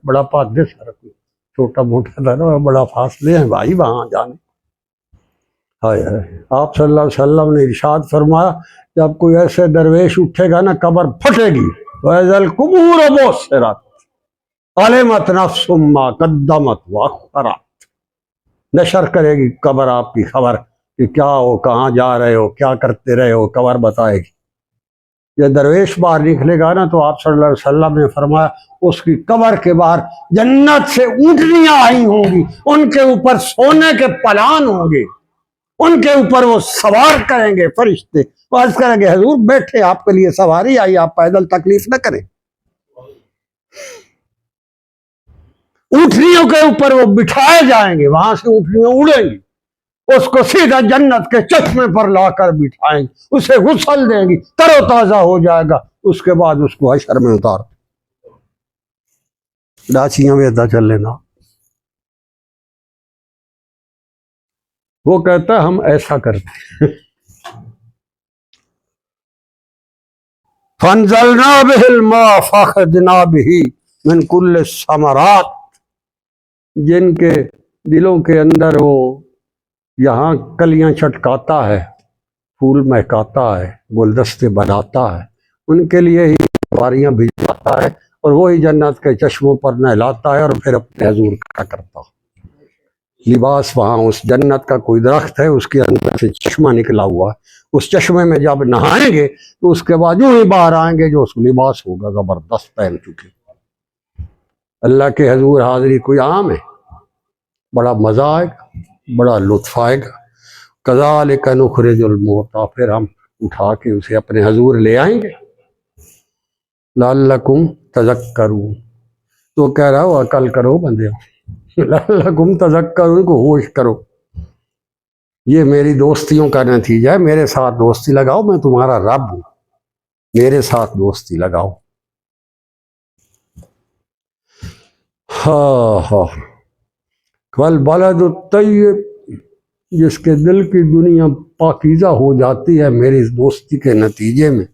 بڑا پادے سر، چھوٹا موٹا تھا نا، بڑا فاصلے ہیں بھائی وہاں جانے۔ آپ صلی اللہ علیہ وسلم نے ارشاد فرمایا جب کوئی ایسے درویش اٹھے گا نا قبر پھٹے گی، وَإِذَا الْقُبُورُ بُعْثِرَتْ عَلِمَتْ نَفْسٌ مَّا قَدَّمَتْ وَأَخَّرَتْ، نشر کرے گی قبر آپ کی خبر کہ کیا ہو، کہاں جا رہے ہو، کیا کرتے رہے ہو، قبر بتائے گی۔ یہ درویش باہر نکلے گا نا تو آپ صلی اللہ علیہ وسلم نے فرمایا اس کی قبر کے باہر جنت سے اونٹنیاں آئی ہوں گی، ان کے اوپر سونے کے پلان ہوں گے، ان کے اوپر وہ سوار کریں گے فرشتے، وہ عرض کریں گے حضور بیٹھے، آپ کے لیے سواری آئی، آپ پیدل تکلیف نہ کریں۔ اونٹنیوں کے اوپر وہ بٹھائے جائیں گے، وہاں سے اونٹنیاں اڑیں گی، اس کو سیدھا جنت کے چشمے پر لا کر بٹھائیں گے، اسے غسل دیں گی، تر و تازہ ہو جائے گا، اس کے بعد اس کو حشر میں اتار ڈاچیاں میں ادا چل لینا۔ وہ کہتا ہے ہم ایسا کرتے ہیں، فَانزَلْنَا بِهِ الْمَاءَ فَأَخْرَجْنَا بِهِ مِنْ كُلِّ الثَّمَرَاتِ، جن کے دلوں کے اندر وہ یہاں کلیاں چھٹکاتا ہے پھول مہکاتا ہے، گلدستے بناتا ہے، ان کے لیے ہی سواریاں بھجواتا ہے اور وہی جنت کے چشموں پر نہلاتا ہے اور پھر اپنے حضور کا کرتا ہے۔ لباس وہاں اس جنت کا کوئی درخت ہے، اس کے اندر سے چشمہ نکلا ہوا ہے، اس چشمے میں جب نہائیں گے تو اس کے بعد یوں ہی باہر آئیں گے جو اس لباس ہوگا زبردست پہن چکے۔ اللہ کے حضور حاضری کوئی عام ہے، بڑا مزہ آئے گا، بڑا لطف آئے گا۔ کذالک نخرج الموتیٰ، پھر ہم اٹھا کے اسے اپنے حضور لے آئیں گے۔ لعلکم تذکرون، تو کہہ رہا ہو عقل کرو بندے، لعلکم تذکرون کو ہوش کرو، یہ میری دوستیوں کا نتیجہ ہے، میرے ساتھ دوستی لگاؤ، میں تمہارا رب ہوں، میرے ساتھ دوستی لگاؤ۔ ہاں ہاں، والبلد الطیب، جس کے دل کی دنیا پاکیزہ ہو جاتی ہے میری اس دوستی کے نتیجے میں،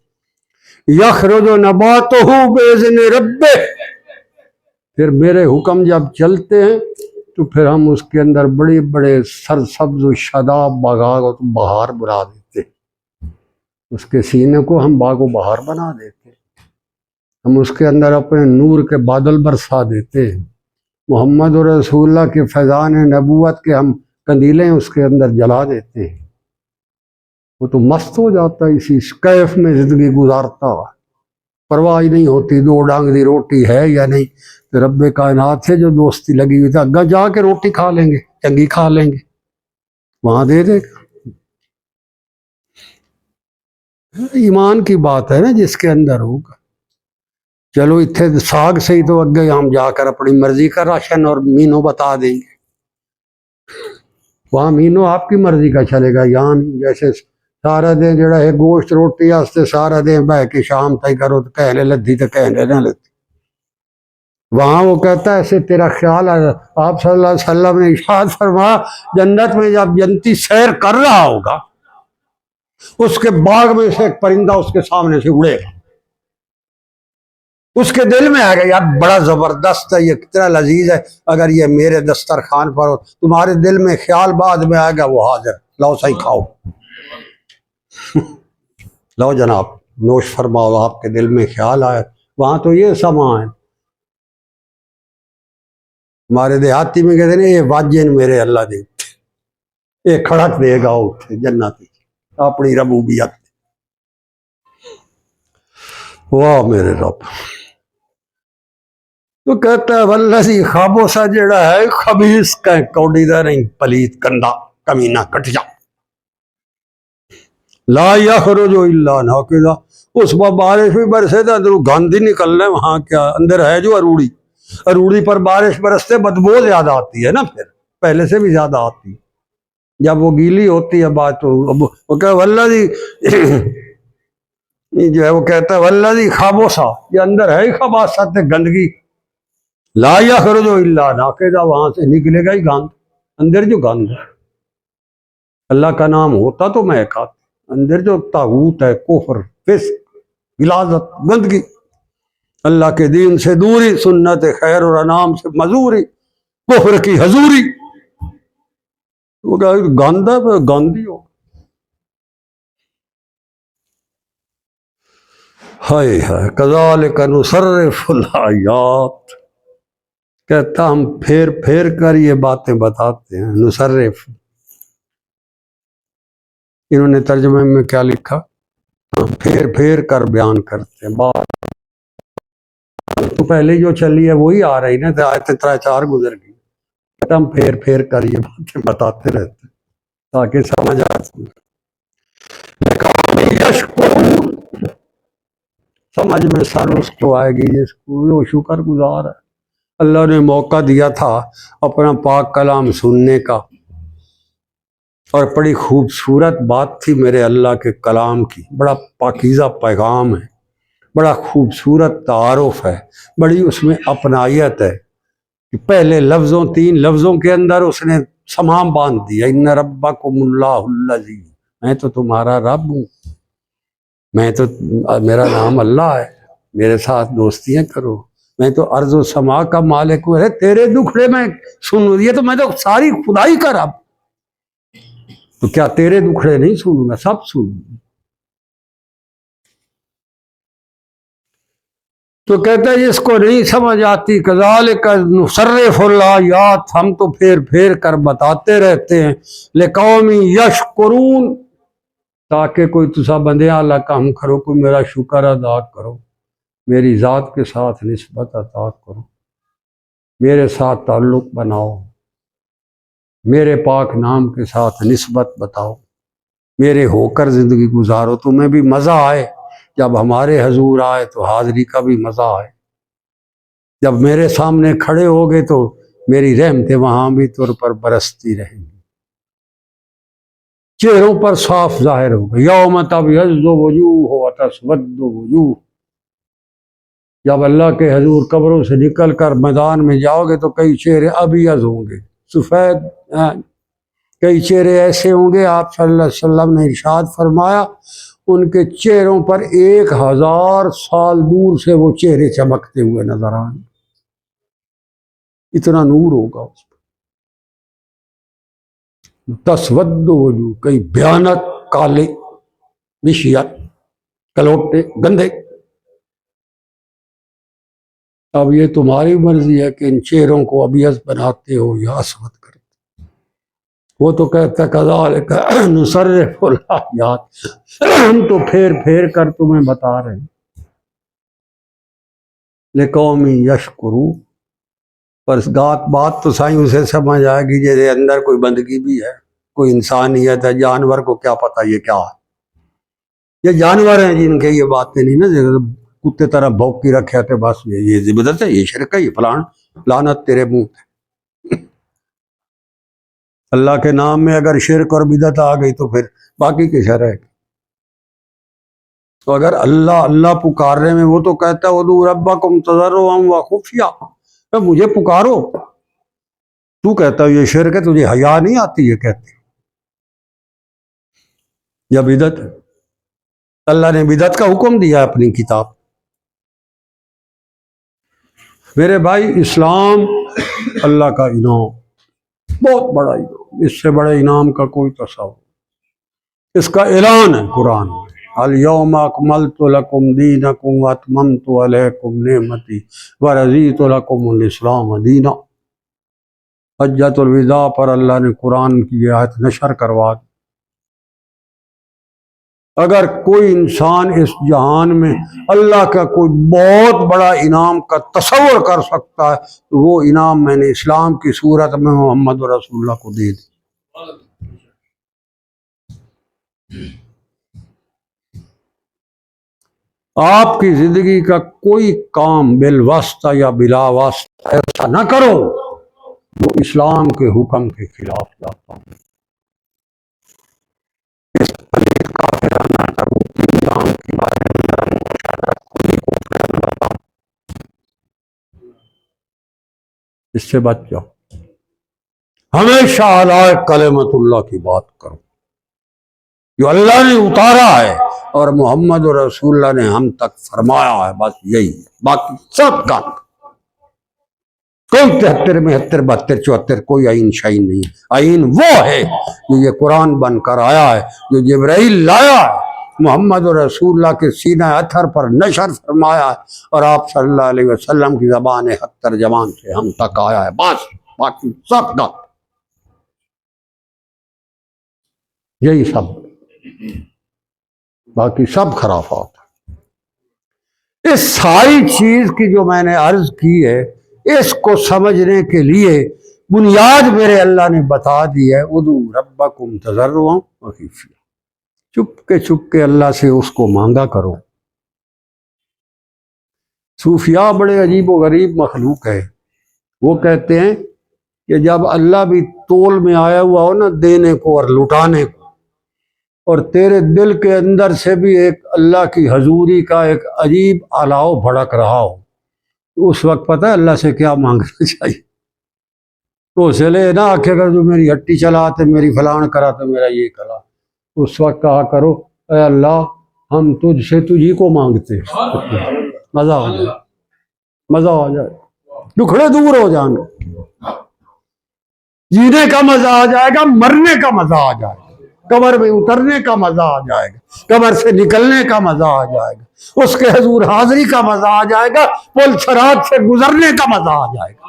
یخرج نباتہ باذن ربہ، پھر میرے حکم جب چلتے ہیں تو پھر ہم اس کے اندر بڑے بڑے سرسبز و شاداب باغات بہار بنا دیتے، اس کے سینے کو ہم باغ و بہار بنا دیتے، ہم اس کے اندر اپنے نور کے بادل برسا دیتے ہیں، محمد رسول اللہ کے فیضان نبوت کے ہم کندیلیں اس کے اندر جلا دیتے ہیں، وہ تو مست ہو جاتا ہے، اسی کیف میں زندگی گزارتا ہوا، پرواہ ہی نہیں ہوتی دو ڈانگ دی روٹی ہے یا نہیں، تو رب کائنات سے جو دوستی لگی ہوئی تھی، اگا جا کے روٹی کھا لیں گے، چنگی کھا لیں گے، وہاں دے دے گا۔ ایمان کی بات ہے نا جس کے اندر ہوگا۔ چلو اتنے ساگ سے ہی تو اگے ہم جا کر اپنی مرضی کا راشن اور مینو بتا دیں گے، وہاں مینو آپ کی مرضی کا چلے گا، یہاں جیسے سارا دن جڑا ہے گوشت روٹی واسطے سارا دن بہ کے شام تک کرو تو کہنے لدھی تو کہنے نہ لدھی، وہاں وہ کہتا ہے ایسے تیرا خیال ہے، آپ صلی اللہ علیہ وسلم نے ارشاد فرمایا جنت میں جب جنتی سیر کر رہا ہوگا اس کے باغ میں سے ایک پرندہ اس کے سامنے سے اڑے گا، اس کے دل میں آئے گا یار بڑا زبردست ہے، یہ کتنا لذیذ ہے، اگر یہ میرے دسترخوان پر ہو، تمہارے دل میں خیال بعد میں آئے گا وہ حاضر، لاؤ صحیح کھاؤ، لو جناب نوش فرماؤ، آپ کے دل میں خیال آئے، وہاں تو یہ سما ہے، ہمارے دیہاتی میں کہتے ہیں یہ واجن میرے اللہ دے، یہ کھڑک دے گا اٹھے جنت اپنی ربوبیت، واہ میرے رب۔ تو کہتا ہے والذی خوابوں سا جڑا ہے خبیث کا کوڑی دا نہیں، پلیت گندا کمینہ کٹیا، لا یخرج الا ناکدا، اس وقت بارش بھی برسے تو اندر گند ہی نکلنا ہے، وہاں کیا اندر ہے جو اروڑی، اروڑی پر بارش برستے بدبو زیادہ آتی ہے نا، پھر پہلے سے بھی زیادہ آتی ہے جب وہ گیلی ہوتی ہے بات، تو وہ کہ والذی جو ہے وہ کہتا ہے والذی خبث، یہ اندر ہے ہی خباثت گندگی، لا یخرج الا ناکدا، وہاں سے نکلے گا ہی گند، اندر جو گند ہے، اللہ کا نام ہوتا تو مہکات، اندر جو طاغوت ہے، کفر، فسق، غلاظت، گندگی، اللہ کے دین سے دوری، سنت خیر اور انام سے مزوری، کفر کی حضوری، وہ گند ہے، گند ہی ہو۔ ہائے ہائے کذالک نصرف الآیات، کہتا ہم پھیر پھیر کر یہ باتیں بتاتے ہیں، نصرف، انہوں نے ترجمے میں کیا لکھا، ہم پھیر پھیر کر بیان کرتے ہیں، بات تو پہلے جو چلی ہے وہی آ رہی نا، آیتیں 3-4 گزر گئی، کہتا ہم پھیر پھیر کر یہ باتیں بتاتے رہتے ہیں تاکہ سمجھ آ سکے، سمجھ میں سر اس کو آئے گی جس کو وہ شکر گزار ہے، اللہ نے موقع دیا تھا اپنا پاک کلام سننے کا، اور بڑی خوبصورت بات تھی میرے اللہ کے کلام کی، بڑا پاکیزہ پیغام ہے، بڑا خوبصورت تعارف ہے، بڑی اس میں اپنائیت ہے، کہ پہلے 3 لفظوں کے اندر اس نے سمام باندھ دیا، ان ربکم اللہ الذی، میں تو تمہارا رب ہوں، میں تو میرا نام اللہ ہے، میرے ساتھ دوستیاں کرو، میں تو ارض و سما کا مالک ہوں، تیرے دکھڑے میں سن، یہ تو میں تو ساری خدائی کا رب، تو کیا تیرے دکھڑے نہیں سنوں گا؟ سب سنوں گا۔ تو کہتا ہے اس کو نہیں سمجھ آتی، کذالک نصرف الآیات، ہم تو پھیر پھیر کر بتاتے رہتے ہیں، لقوم یشکرون، تاکہ کوئی تسا بندے اللہ کام کرو، کوئی میرا شکر ادا کرو، میری ذات کے ساتھ نسبت عطا کرو، میرے ساتھ تعلق بناؤ، میرے پاک نام کے ساتھ نسبت بتاؤ، میرے ہو کر زندگی گزارو، تمہیں بھی مزہ آئے، جب ہمارے حضور آئے تو حاضری کا بھی مزہ آئے، جب میرے سامنے کھڑے ہوگے تو میری رحمتیں وہاں بھی تر پر برستی رہیں گی، چہروں پر صاف ظاہر ہوگا، یوم تبیض وجوہ وتسود وجوہ، جب اللہ کے حضور قبروں سے نکل کر میدان میں جاؤ گے تو کئی چہرے ابیض ہوں گے، سفید، کئی چہرے ایسے ہوں گے، آپ صلی اللہ علیہ وسلم نے ارشاد فرمایا ان کے چہروں پر 1000 سال دور سے وہ چہرے چمکتے ہوئے نظر آئیں، اتنا نور ہوگا اس پر۔ تسود وجوہ، کئی بھیانک، کالے، مشیت، کلوٹے، گندے۔ اب یہ تمہاری مرضی ہے کہ ان چہروں کو ابیض بناتے ہو یا اسود کرتے۔ وہ تو کہتا ہے کذالک نصرف الآیات، ہم تو پھیر پھیر کر تمہیں بتا رہے ہیں، لقوم یشکرون، پر بات تو سائیں اسے سمجھ آئے گی جیسے اندر کوئی بندگی بھی ہے، کوئی انسانیت ہے، جانور کو کیا پتہ یہ کیا ہے، یہ جانور ہیں جن کے یہ باتیں نہیں نا، کتے طرح بھوکی رکھے تھے، بس یہ بدعت ہے، یہ شرک ہے، یہ فلان، لعنت تیرے منہ پہ۔ اللہ کے نام میں اگر شرک اور بدعت آ گئی تو پھر باقی کی شرع ہے۔ تو اگر اللہ اللہ پکارنے میں، وہ تو کہتا ہے ادعوا ربکم تضرعا وخفیا، مجھے پکارو، تو کہتا ہے یہ شرک ہے، تجھے حیا نہیں آتی یہ کہتے یا بدعت ہے؟ اللہ نے بدعت کا حکم دیا اپنی کتاب۔ میرے بھائی، اسلام اللہ کا انعام، بہت بڑا انعام، اس سے بڑے انعام کا کوئی تصور، اس کا اعلان ہے قرآن میں، الیوم اکملت لکم دینکم واتممت علیکم نعمتی ورضیت لکم الاسلام دینا۔ حجۃ الوداع پر اللہ نے قرآن کی یہ آیت نشر کروا دی۔ اگر کوئی انسان اس جہان میں اللہ کا کوئی بہت بڑا انعام کا تصور کر سکتا ہے تو وہ انعام میں نے اسلام کی صورت میں محمد رسول اللہ کو دے دی۔ آپ کی زندگی کا کوئی کام بالواسطہ یا بلا واسطہ ایسا نہ کرو جو اسلام کے حکم کے خلاف جاتا ہوں۔ اس پلیت کافرانہ تاغوتی نظام کے بارے میں اس سے بچ جاؤ، ہمیشہ اعلی کلمت اللہ کی بات کرو جو اللہ نے اتارا ہے اور محمد رسول اللہ نے ہم تک فرمایا ہے، بس یہی ہے، باقی سب کا کوئی 73 72 72 74 کوئی آئین شائین نہیں ہے۔ آئین وہ ہے جو یہ قرآن بن کر آیا ہے، جو جبرائیل لایا ہے، محمد رسول اللہ کے سینہ اطہر پر نشر فرمایا ہے اور آپ صلی اللہ علیہ وسلم کی زبان حق ترجمان سے ہم تک آیا ہے، بس باقی سب کا یہی سب، باقی سب خرافات۔ اس ساری چیز کی جو میں نے عرض کی ہے، اس کو سمجھنے کے لیے بنیاد میرے اللہ نے بتا دی ہے، ادعوا ربکم تضرعا وخفیا، چپ کے اللہ سے اس کو مانگا کرو۔ صوفیاء بڑے عجیب و غریب مخلوق ہے، وہ کہتے ہیں کہ جب اللہ بھی تول میں آیا ہوا ہو نا دینے کو اور لٹانے کو، اور تیرے دل کے اندر سے بھی ایک اللہ کی حضوری کا ایک عجیب الاؤ بھڑک رہا ہو، تو اس وقت پتہ ہے اللہ سے کیا مانگنا چاہیے؟ تو چلے نہ کہ اگر جو میری ہٹی چلاتے، میری فلان کرا تو میرا یہ کرا، اس وقت کہا کرو اے اللہ ہم تجھ سے تجھی کو مانگتے ہیں، مزہ آ جائے، مزہ آ جائے، دکھڑے دور ہو جائیں گے، جینے کا مزہ آ جائے گا، مرنے کا مزہ آ جائے گا۔ قبر میں اترنے کا مزہ آ جائے گا، قبر سے نکلنے کا مزہ آ جائے گا، اس کے حضور حاضری کا مزہ آ جائے گا، پل صراط سے گزرنے کا مزہ آ جائے گا،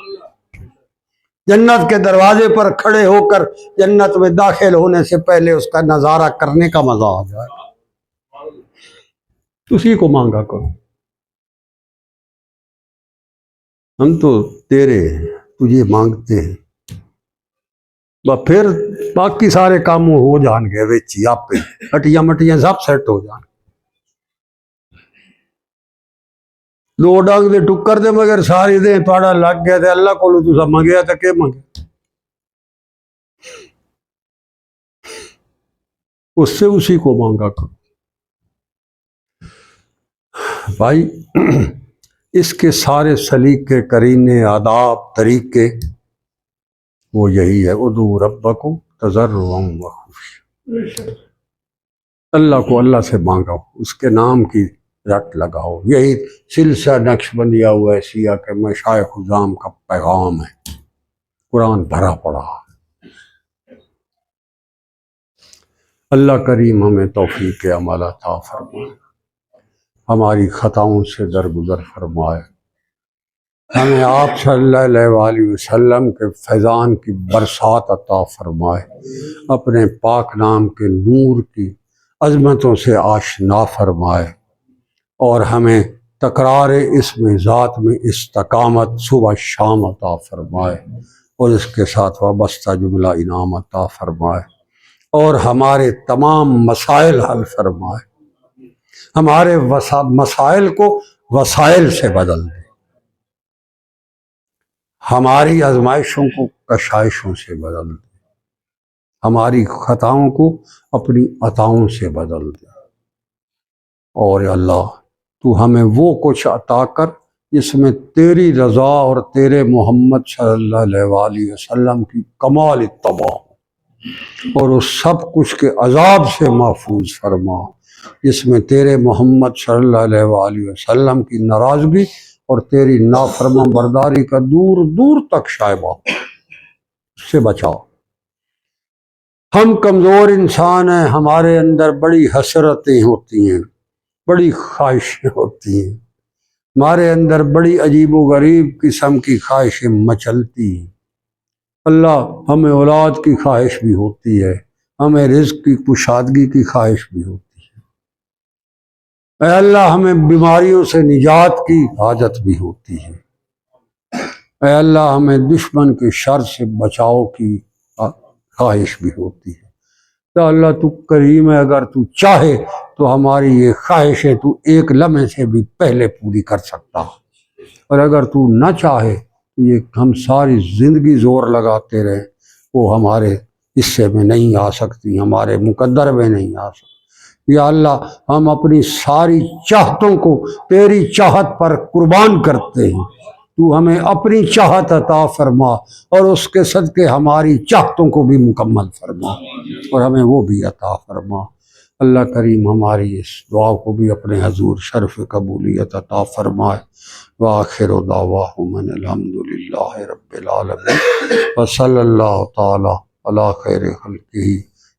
جنت کے دروازے پر کھڑے ہو کر جنت میں داخل ہونے سے پہلے اس کا نظارہ کرنے کا مزہ آ جائے گا۔ اسی کو مانگا کرو، ہم تو تیرے ہیں، تجھے مانگتے ہیں، پھر باقی سارے کاموں ہو جان گے ویچی آپ پہ، ہٹیاں مٹیاں سب سیٹ ہو جان، دو ڈنگ دے ٹکر دے مگر ساری دے تھوڑا لگ گیا تھے اللہ کو تو منگیا تھا کہ منگے، اس سے اسی کو مانگا کرو بھائی۔ اس کے سارے سلیقے کرینے آداب طریقے وہ یہی ہے، ادعوا ربکم تضرعا وخفیہ، اللہ کو اللہ سے مانگو، اس کے نام کی رٹ لگاؤ، یہی سلسلہ نقش بندیہ ہوا ہے سیاہ کے مشائخ اعظام کا پیغام ہے، قرآن بھرا پڑا۔ اللہ کریم ہمیں توفیق عمل عطا فرمائے، ہماری خطاؤں سے درگزر فرمائے، ہمیں آپ صلی اللہ علیہ وآلہ وسلم کے فیضان کی برسات عطا فرمائے، اپنے پاک نام کے نور کی عظمتوں سے آشنا فرمائے، اور ہمیں تکرار اسم ذات میں استقامت صبح شام عطا فرمائے، اور اس کے ساتھ وابستہ جملہ انعام عطا فرمائے، اور ہمارے تمام مسائل حل فرمائے، ہمارے مسائل کو وسائل سے بدل دے، ہماری آزمائشوں کو کشائشوں سے بدل دے، ہماری خطاؤں کو اپنی عطاؤں سے بدل دے، اور اللہ تو ہمیں وہ کچھ عطا کر جس میں تیری رضا اور تیرے محمد صلی اللہ علیہ وآلہ وسلم کی کمال اتباع ہو، اور اس سب کچھ کے عذاب سے محفوظ فرما جس میں تیرے محمد صلی اللہ علیہ وآلہ وسلم کی ناراضگی اور تیری نافرمان برداری کا دور دور تک شائبہ ہو، اس سے بچاؤ۔ ہم کمزور انسان ہیں، ہمارے اندر بڑی حسرتیں ہوتی ہیں، بڑی خواہشیں ہوتی ہیں، ہمارے اندر بڑی عجیب و غریب قسم کی خواہشیں مچلتی ہیں۔ اللہ ہمیں اولاد کی خواہش بھی ہوتی ہے، ہمیں رزق کی کشادگی کی خواہش بھی ہوتی ہے، اے اللہ ہمیں بیماریوں سے نجات کی حاجت بھی ہوتی ہے، اے اللہ ہمیں دشمن کے شر سے بچاؤ کی خواہش بھی ہوتی ہے۔ تو اللہ تو کریم ہے، اگر تو چاہے تو ہماری یہ خواہشیں تو ایک لمحے سے بھی پہلے پوری کر سکتا، اور اگر تو نہ چاہے تو یہ ہم ساری زندگی زور لگاتے رہے وہ ہمارے حصے میں نہیں آ سکتی، ہمارے مقدر میں نہیں آ سکتی۔ یا اللہ ہم اپنی ساری چاہتوں کو تیری چاہت پر قربان کرتے ہیں، تو ہمیں اپنی چاہت عطا فرما اور اس کے صدقے ہماری چاہتوں کو بھی مکمل فرما اور ہمیں وہ بھی عطا فرما۔ اللہ کریم ہماری اس دعا کو بھی اپنے حضور شرف قبولیت عطا فرمائے۔ وآخر دعواہم ان الحمدللہ رب العالمین، وصلی اللہ تعالی علی خیر خلقہ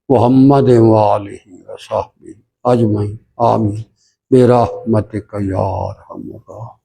محمد وآلہ وصحبہ اجمعین، آمین برحمتک یا ارحم الراحمین۔